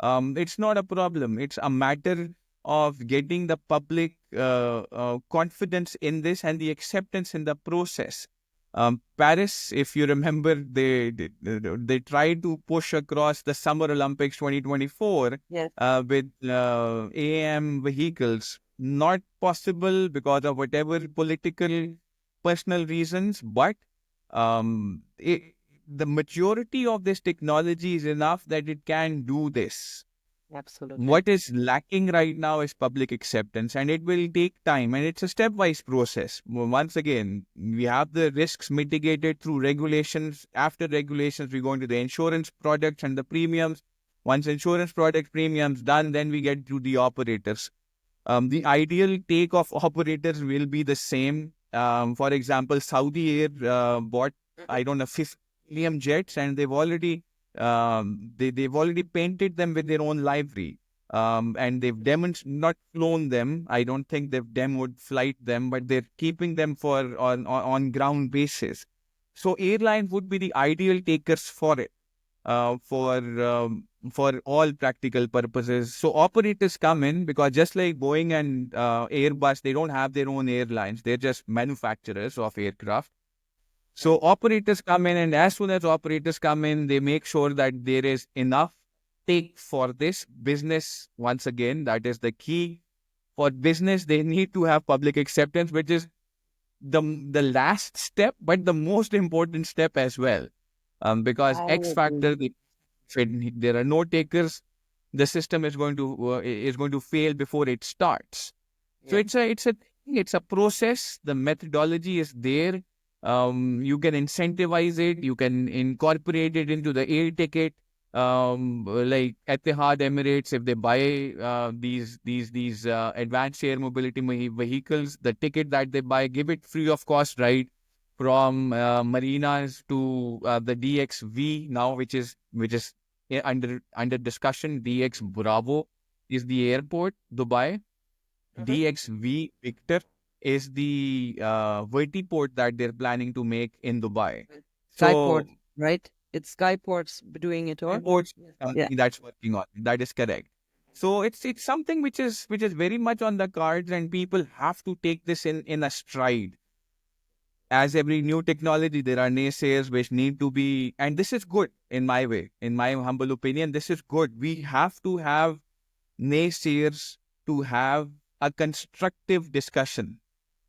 It's not a problem. It's a matter of getting the public confidence in this and the acceptance in the process. Paris, if you remember, they tried to push across the Summer Olympics 2024 Yes. With AM vehicles. Not possible because of whatever political, personal reasons, but the majority of this technology is enough that it can do this. Absolutely. What is lacking right now is public acceptance, and it will take time, and it's a stepwise process. Once again, we have the risks mitigated through regulations. After regulations, we go into the insurance products and the premiums. Once insurance product premiums done, then we get to the operators. The ideal take of operators will be the same. For example, Saudi Air bought, I don't know, 50 million jets, and they've already painted them with their own livery. And they've not flown them. I don't think they've demoed flight them, but they're keeping them for on ground basis. So airlines would be the ideal takers for it, for all practical purposes. So operators come in because just like Boeing and Airbus, they don't have their own airlines. They're just manufacturers of aircraft. So operators come in, and as soon as operators come in, they make sure that there is enough take for this business. Once again, that is the key. For business, they need to have public acceptance, which is the last step, but the most important step as well. Because I X factor, if there are no takers, the system is going to fail before it starts. So it's a process. The methodology is there. You can incentivize it. You can incorporate it into the air ticket. Like Etihad, Emirates, if they buy these advanced air mobility vehicles, the ticket that they buy, give it free of cost, right? From marinas to the DXV now, which is under discussion. DX Bravo is the airport, Dubai. DXV Victor is the vertiport that they're planning to make in Dubai. Skyport, So right? It's Skyport's doing it all. airports Yeah. that's working on. That is correct. So it's something which is very much on the cards, and people have to take this in a stride. As every new technology, there are naysayers which need to be, and this is good in my way, in my humble opinion. This is good. We have to have naysayers to have a constructive discussion.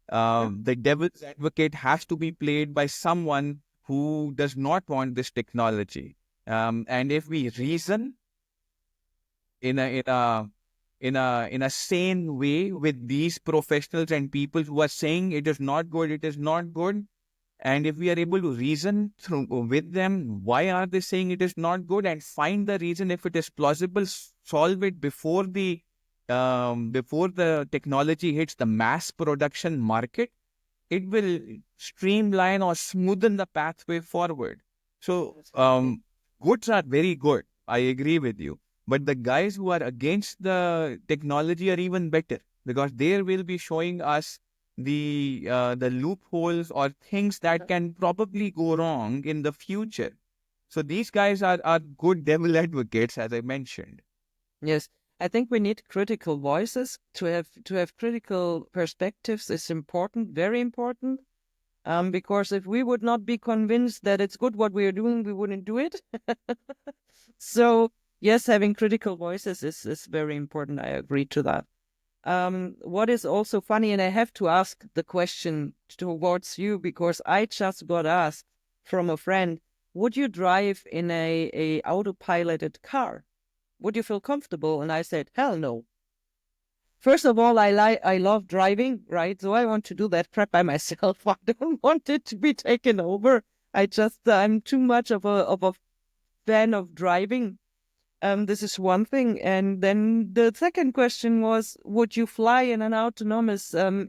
The devil's advocate has to be played by someone who does not want this technology. And if we reason in a sane way with these professionals and people who are saying it is not good, And if we are able to reason through with them, why are they saying it is not good, and find the reason, if it is plausible, solve it before the technology hits the mass production market, it will streamline or smoothen the pathway forward. So goods are very good. I agree with you. But the guys who are against the technology are even better, because they will be showing us the loopholes or things that can probably go wrong in the future. So these guys are good devil advocates, as I mentioned. Yes, I think we need critical voices. To have critical perspectives is important, very important. Because if we would not be convinced that it's good what we are doing, we wouldn't do it. So yes, having critical voices is very important. I agree to that. What is also funny, and I have to ask the question towards you because I just got asked from a friend, would you drive in a autopiloted car? Would you feel comfortable? And I said, hell no. First of all, I love driving, right? So I want to do that crap by myself. I don't want it to be taken over. I'm too much of a fan of driving. This is one thing. And then the second question was, would you fly in an autonomous air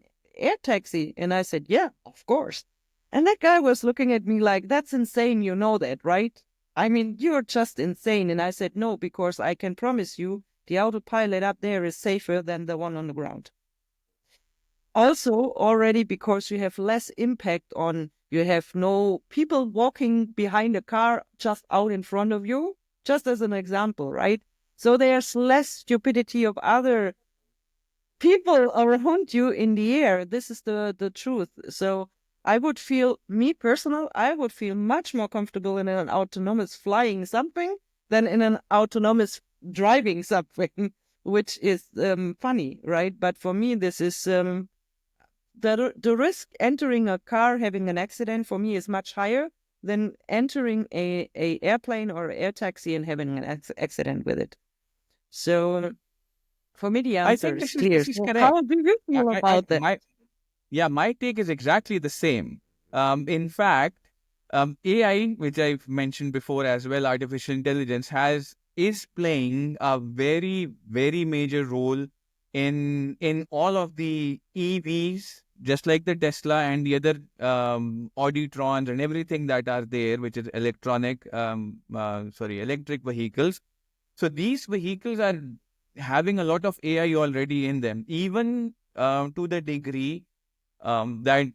taxi? And I said, yeah, of course. And that guy was looking at me like, that's insane. You know that, right? I mean, you're just insane. And I said, no, because I can promise you the autopilot up there is safer than the one on the ground. Also, already because you have less impact you have no people walking behind a car just out in front of you, just as an example, right? So there's less stupidity of other people around you in the air. This is the truth. So I would feel much more comfortable in an autonomous flying something than in an autonomous driving something, which is funny, right? But for me, this is the risk entering a car having an accident for me is much higher than entering a airplane or air taxi and having an accident with it. So for me, the answer is clear. This is correct. How do you feel about that? My take is exactly the same. In fact, AI, which I've mentioned before as well, artificial intelligence is playing a very, very major role in all of the EVs, just like the Tesla and the other Auditrons and everything that are there, which is electric vehicles. So these vehicles are having a lot of AI already in them, even to the degree that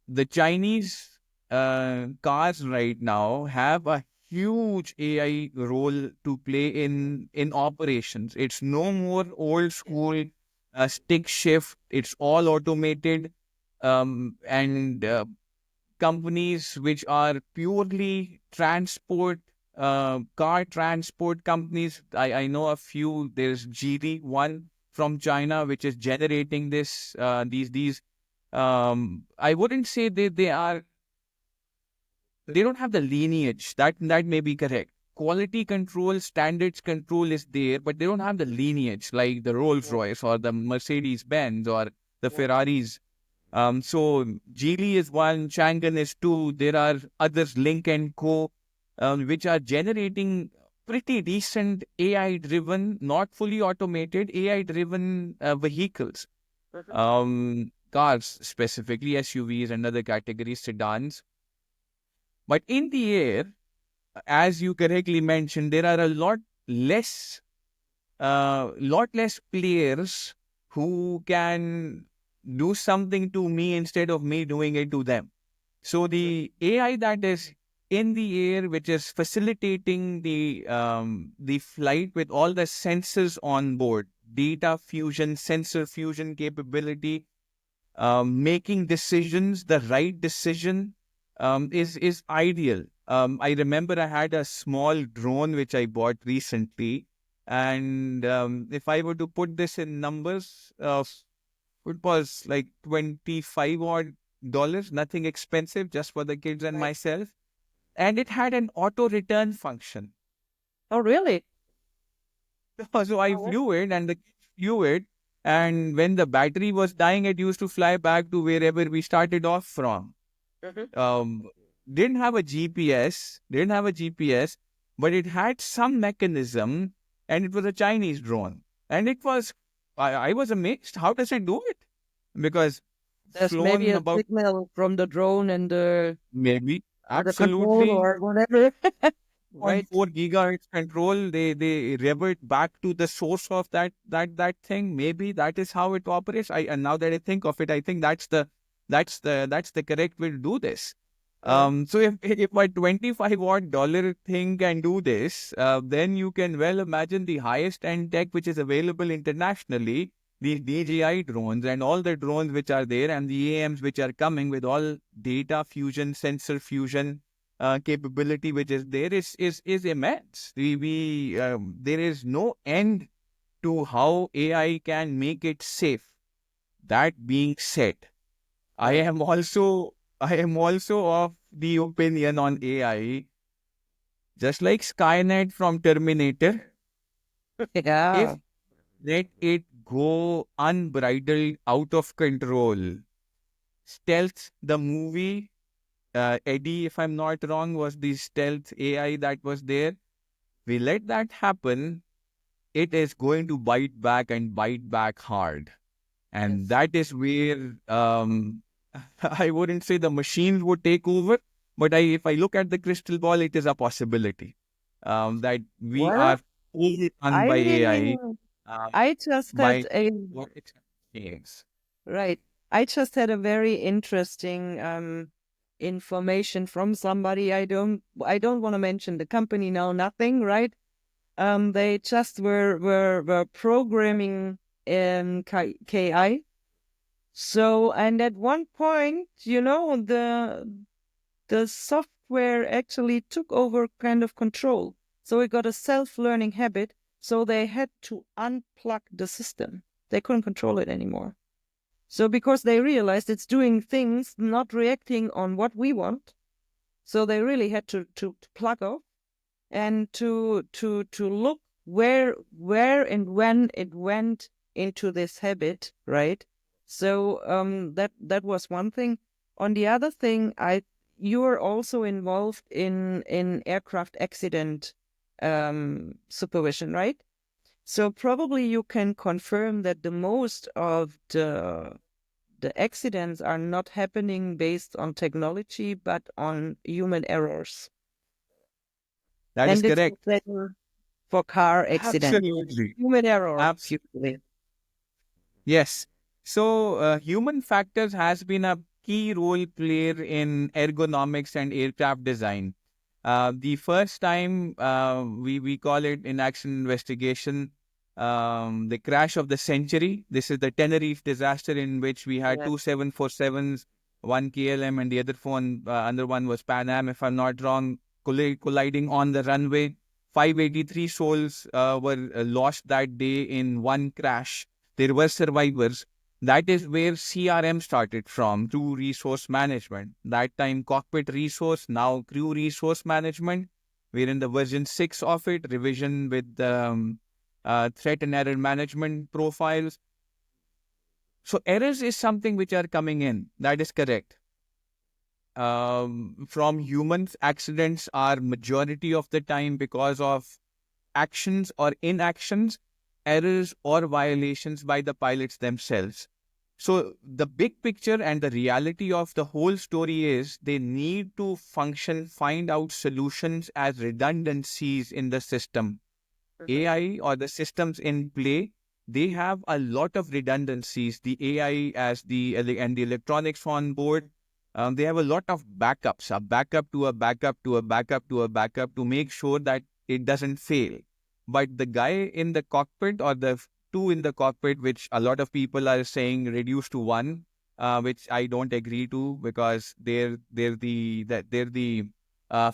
the Chinese cars right now have a huge AI role to play in operations. It's no more old school stick shift. It's all automated, and companies which are purely car transport companies. I know a few. There's Geely, one from China, which is generating these. I wouldn't say they don't have the lineage. That may be correct. Quality control, standards control is there, but they don't have the lineage like the Rolls-Royce or the Mercedes-Benz or the Ferraris. So Geely is one, Changan is two. There are others, Link and Co, which are generating pretty decent AI-driven, not fully automated, AI-driven vehicles. Cars, specifically SUVs and other categories, sedans. But in the air, as you correctly mentioned, there are a lot less players who can do something to me instead of me doing it to them. So the AI that is in the air, which is facilitating the flight with all the sensors on board, data fusion, sensor fusion capability, making decisions, the right decision, is ideal. I remember I had a small drone which I bought recently, and if I were to put this in numbers, it was like $25 odd, nothing expensive, just for the kids and myself, and it had an auto return function. Oh, really? So I flew it, and the kids flew it, and when the battery was dying, it used to fly back to wherever we started off from. Um, didn't have a GPS, but it had some mechanism, and it was a Chinese drone. And it was, I was amazed. How does it do it? Because There's maybe flown a about signal from the drone and maybe the control absolutely or whatever. point Right. 4 gigahertz control. They revert back to the source of that thing. Maybe that is how it operates. And now that I think of it, I think that's the correct way to do this. So if my 25-watt dollar thing can do this, then you can well imagine the highest end tech which is available internationally, these DJI drones and all the drones which are there, and the AMs which are coming with all data fusion, sensor fusion capability which is there is immense. There is no end to how AI can make it safe. That being said, I Right. am also I am also of the opinion on AI, just like Skynet from Terminator. If Yeah. let it go unbridled, out of control, stealth the movie, Eddie, if I'm not wrong, was the stealth AI that was there. We let that happen, it is going to bite back and bite back hard. And Yes. that is where I wouldn't say the machines would take over, but if I look at the crystal ball, it is a possibility that we Well, are overrun by I AI uh, I just had by a what it is. right. I just had a very interesting information from somebody. I don't want to mention the company now, nothing, right? They just were programming in KI. So, and at one point, the software actually took over kind of control. So it got a self-learning habit. So they had to unplug the system. They couldn't control it anymore. So because they realized it's doing things not reacting on what we want, so they really had to plug off and to look where and when it went into this habit, right? So that was one thing. On the other thing, you are also involved in aircraft accident supervision, right? So probably you can confirm that the most of the accidents are not happening based on technology, but on human errors. That is And it's the correct. same for car accidents. Absolutely. Human error, Absolutely. usually. Yes. So, human factors has been a key role player in ergonomics and aircraft design. The first time we call it in action investigation, the crash of the century. This is the Tenerife disaster in which we had Yeah. two 747s, one KLM, and the other one was Pan Am, if I'm not wrong, colliding on the runway. 583 souls were lost that day in one crash. There were survivors. That is where CRM started from, crew resource management. That time cockpit resource, now crew resource management. We're in the version 6 of it, revision with threat and error management profiles. So errors is something which are coming in. That is correct. From humans, accidents are majority of the time because of actions or inactions, errors or violations by the pilots themselves. So the big picture and the reality of the whole story is they need to find out solutions as redundancies in the system. AI or the systems in play, they have a lot of redundancies. The AI as and the electronics on board, they have a lot of backups, a backup to a backup to a backup to a backup to make sure that it doesn't fail. But the guy in the cockpit or the two in the cockpit, which a lot of people are saying reduced to one, which I don't agree to because they're the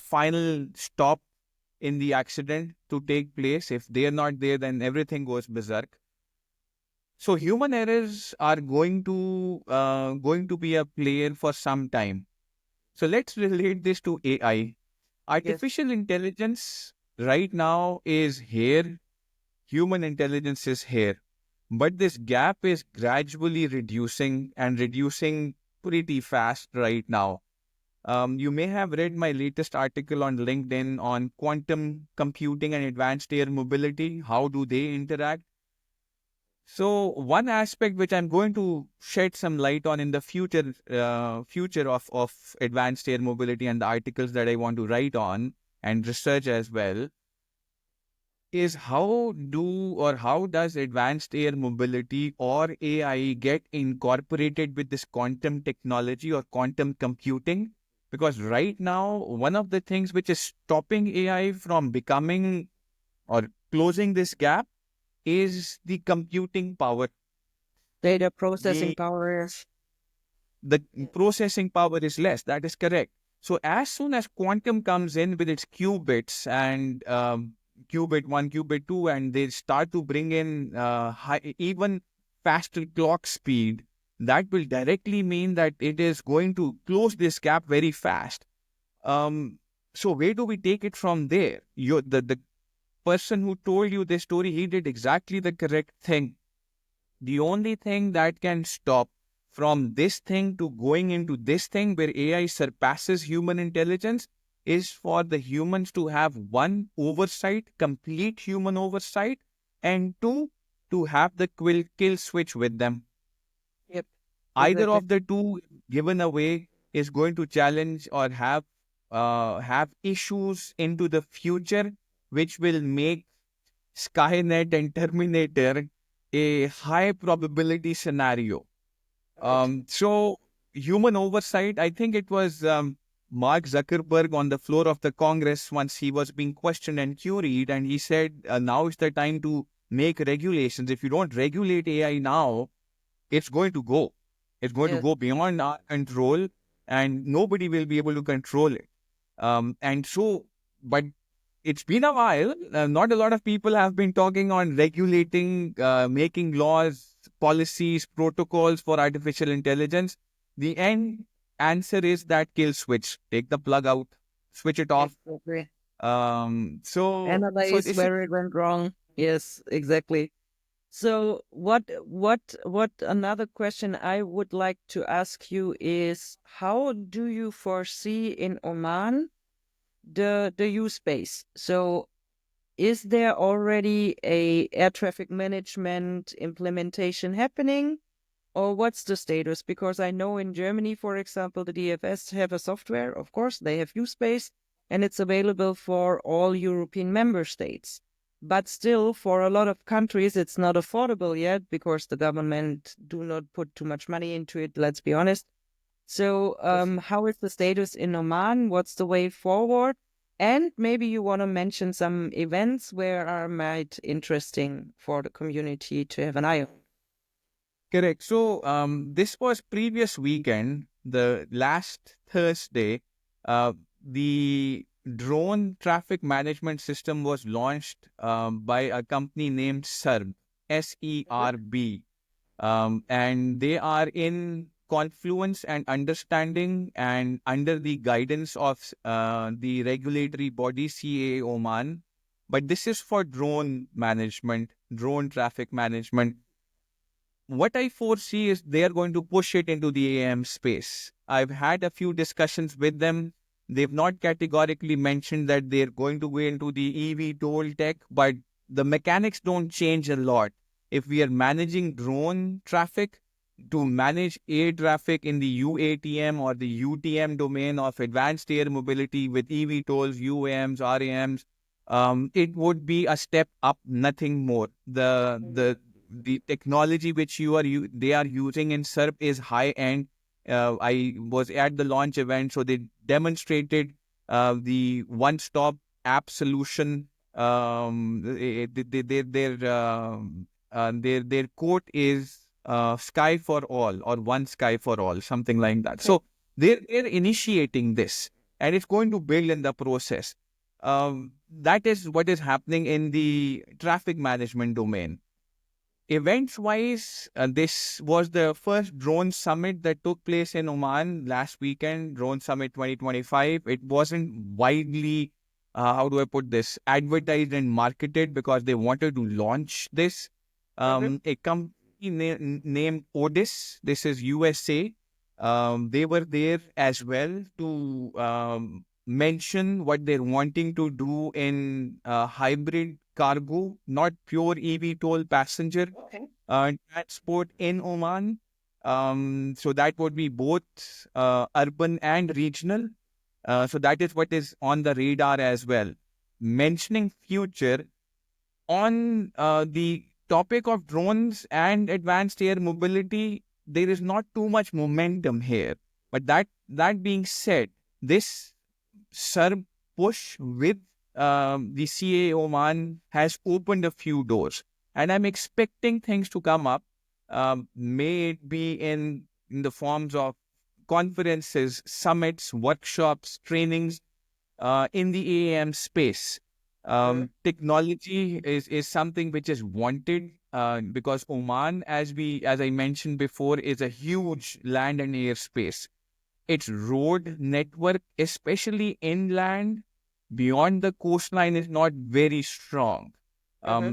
final stop in the accident to take place. If they're not there, then everything goes berserk. So human errors are going to be a player for some time. So let's relate this to AI. Yes. Artificial intelligence right now is here. Human intelligence is here. But this gap is gradually reducing and reducing pretty fast right now. You may have read my latest article on LinkedIn on quantum computing and advanced air mobility. How do they interact? So one aspect which I'm going to shed some light on in the future of advanced air mobility and the articles that I want to write on and research as well is how does advanced air mobility or AI get incorporated with this quantum technology or quantum computing? Because right now, one of the things which is stopping AI from becoming or closing this gap is the computing power. Data processing The power. the processing power is less. That is correct. So as soon as quantum comes in with its qubits and qubit 1, qubit 2, and they start to bring in even faster clock speed, that will directly mean that it is going to close this gap very fast. So where do we take it from there? The person who told you this story, he did exactly the correct thing. The only thing that can stop from this thing to going into this thing where AI surpasses human intelligence is for the humans to have one, oversight, complete human oversight, and two, to have the kill switch with them. Yep. Either Exactly. of the two given away is going to challenge or have issues into the future, which will make Skynet and Terminator a high probability scenario. Right. So human oversight, I think it was Mark Zuckerberg on the floor of the Congress once he was being questioned and queried, and he said, now is the time to make regulations. If you don't regulate AI now, it's going to go. It's going to Yes. go beyond our control, and nobody will be able to control it. But it's been a while. Not a lot of people have been talking on regulating, making laws, policies, protocols for artificial intelligence. The end answer is that kill switch. Take the plug out, switch it off. Exactly. So Analyze it's where it went wrong. Yes, exactly. So what another question I would like to ask you is how do you foresee in Oman the use space? So is there already a air traffic management implementation happening, or what's the status? Because I know in Germany, for example, the DFS have a software. Of course, they have use space, and it's available for all European member states. But still, for a lot of countries, it's not affordable yet because the government do not put too much money into it. Let's be honest. So, how is the status in Oman? What's the way forward? And maybe you want to mention some events where are might interesting for the community to have an eye on. correct. So this was previous weekend, the last Thursday. The drone traffic management system was launched by a company named SERB, SERB, and they are in confluence and understanding and under the guidance of the regulatory body CAA Oman. But this is for drone management, drone traffic management. What I foresee is they are going to push it into the AM space. I've had a few discussions with them. They've not categorically mentioned that they're going to go into the eVTOL tech, but the mechanics don't change a lot. If we are managing drone traffic, to manage air traffic in the UATM or the UTM domain of advanced air mobility with eVTOLs, UAMs, RAMs, it would be a step up, nothing more. The technology which they are using in SERP is high end. I was at the launch event, so they demonstrated the one-stop app solution. Their quote is "Sky for all" or "One Sky for all," something like that. So they're initiating this, and it's going to build in the process. That is what is happening in the traffic management domain. Events wise, this was the first drone summit that took place in Oman last weekend, Drone Summit 2025. It wasn't widely, how do I put this, advertised and marketed because they wanted to launch this. A company named Otis, this is USA, They were there as well to mention what they're wanting to do in hybrid cargo, not pure eVTOL passenger transport in Oman. So that would be both urban and regional. So that is what is on the radar as well. Mentioning future on the topic of drones and advanced air mobility, there is not too much momentum here. But that being said, this SERB push with the CA Oman has opened a few doors, and I'm expecting things to come up. May it be in the forms of conferences, summits, workshops, trainings in the AAM space. Technology is something which is wanted because Oman, as I mentioned before, is a huge land and air space. Its road network, especially inland, beyond the coastline, is not very strong.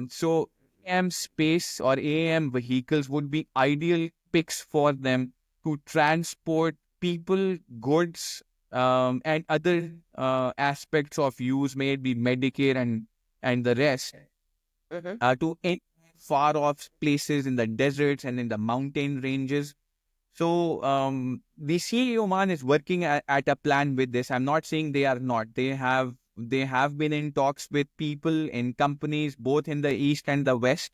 So AM space or AM vehicles would be ideal picks for them to transport people, goods, and other aspects of use, may it be Medicare and the rest, to far off places in the deserts and in the mountain ranges. So the CEO Oman is working at a plan with this. I'm not saying they are not. They have been in talks with people in companies both in the east and the west.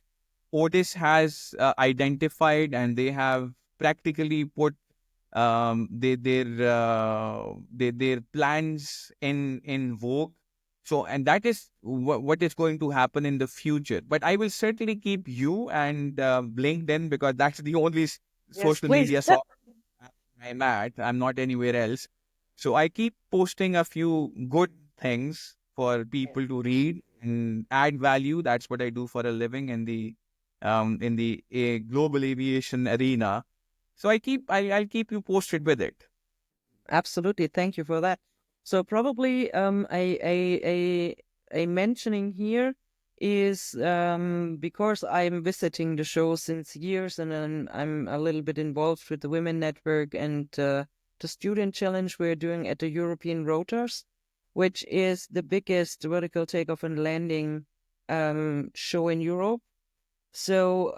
Otis has identified, and they have practically put their plans in vogue. So, and that is what is going to happen in the future. But I will certainly keep you and LinkedIn, because that's the only Yes, social please. media software I'm at. I'm not anywhere else. So I keep posting a few good things for people to read and add value. That's what I do for a living in the global aviation arena. So I'll keep you posted with it. Absolutely. Thank you for that. So probably a mentioning here is because I'm visiting the show since years, and I'm a little bit involved with the Women Network and the Student Challenge we're doing at the European Rotors, which is the biggest vertical takeoff and landing show in Europe. So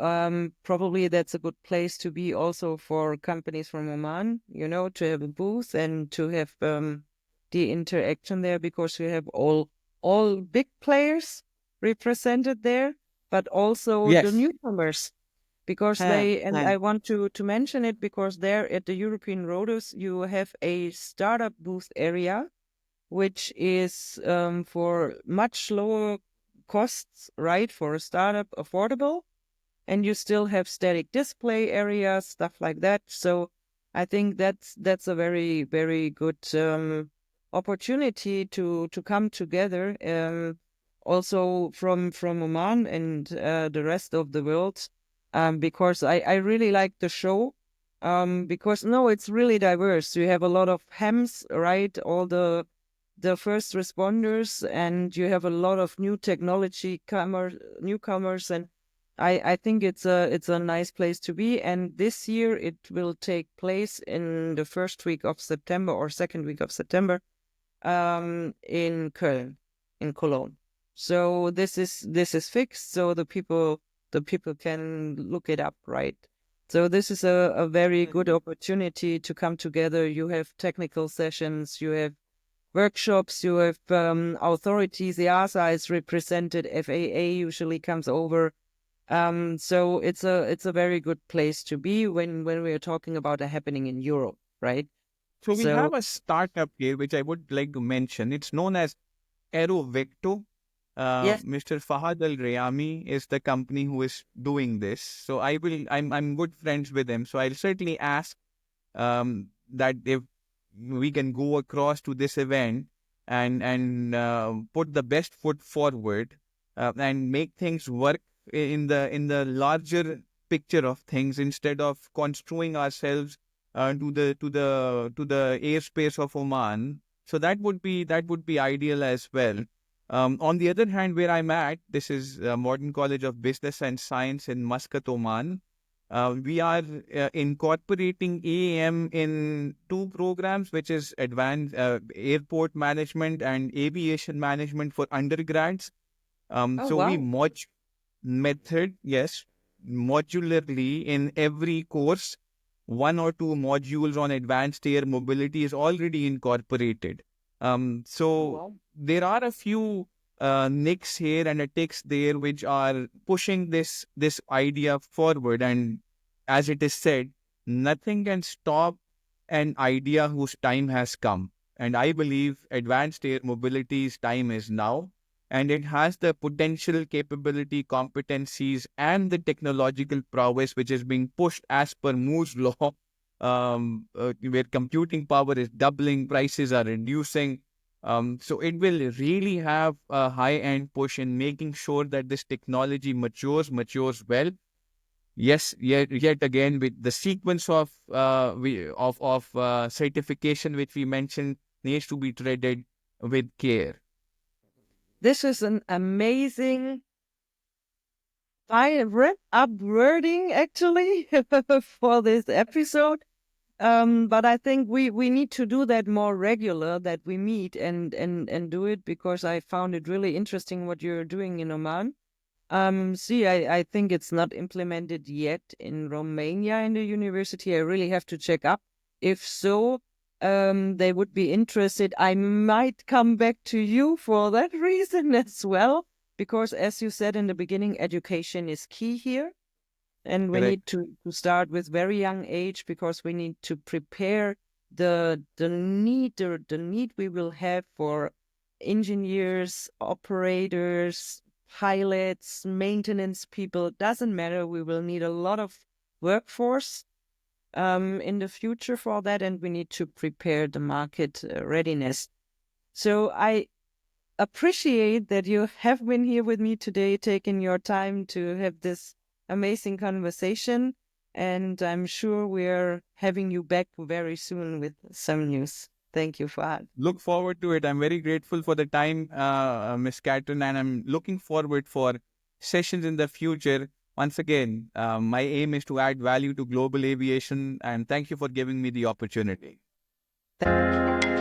probably that's a good place to be also for companies from Oman, to have a booth and to have the interaction there, because we have all big players represented there, but also the Yes. newcomers, because I want to mention it, because there at the European Rotors you have a startup booth area, which is for much lower costs, right, for a startup, affordable, and you still have static display areas, stuff like that. So I think that's a very, very good opportunity to come together, also from Oman and the rest of the world, because I really like the show, because no, it's really diverse. You have a lot of HEMS, right? All the first responders, and you have a lot of new technology newcomers, and I think it's a nice place to be. And this year it will take place in the first week of September or second week of September, in Köln, in Cologne. So this is fixed, so the people can look it up, right? So this is a very good opportunity to come together. You have technical sessions, you have workshops, you have authorities. The EASA is represented, FAA usually comes over. So it's a very good place to be when we are talking about a happening in Europe, right? So we have a startup here which I would like to mention. It's known as AeroVecto. Yes. Mr. Fahad Al Rayami is the company who is doing this. So I'm good friends with him. So I'll certainly ask that if we can go across to this event and put the best foot forward and make things work in the larger picture of things, instead of construing ourselves to the airspace of Oman. So that would be ideal as well. On the other hand, where I'm at, this is Modern College of Business and Science in Muscat, Oman. We are incorporating AAM in two programs, which is advanced airport management and aviation management for undergrads. Oh, So we wow. yes, modularly in every course, one or two modules on advanced air mobility is already incorporated. Oh, So wow. there are a few nicks here and a ticks there which are pushing this idea forward. And as it is said, nothing can stop an idea whose time has come. And I believe advanced air mobility's time is now, and it has the potential capability, competencies, and the technological prowess which is being pushed as per Moore's law, where computing power is doubling, prices are reducing. So it will really have a high-end push in making sure that this technology matures well. Yes, yet again, with the sequence of certification which we mentioned needs to be treated with care. This is an amazing wrap-up wording, actually, for this episode. But I think we need to do that more regular, that we meet and do it, because I found it really interesting what you're doing in Oman. I think it's not implemented yet in Romania in the university. I really have to check up. If so, they would be interested. I might come back to you for that reason as well, because as you said in the beginning, education is key here. And we Correct. need to start with very young age, because we need to prepare the need we will have for engineers, operators, pilots, maintenance people. It doesn't matter. We will need a lot of workforce in the future for that, and we need to prepare the market readiness. So I appreciate that you have been here with me today, taking your time to have this amazing conversation. And I'm sure we're having you back very soon with some news. Thank you, Fahad. Look forward to it. I'm very grateful for the time, Miss Katrin, and I'm looking forward for sessions in the future. Once again, my aim is to add value to global aviation, and thank you for giving me the opportunity. Thank you.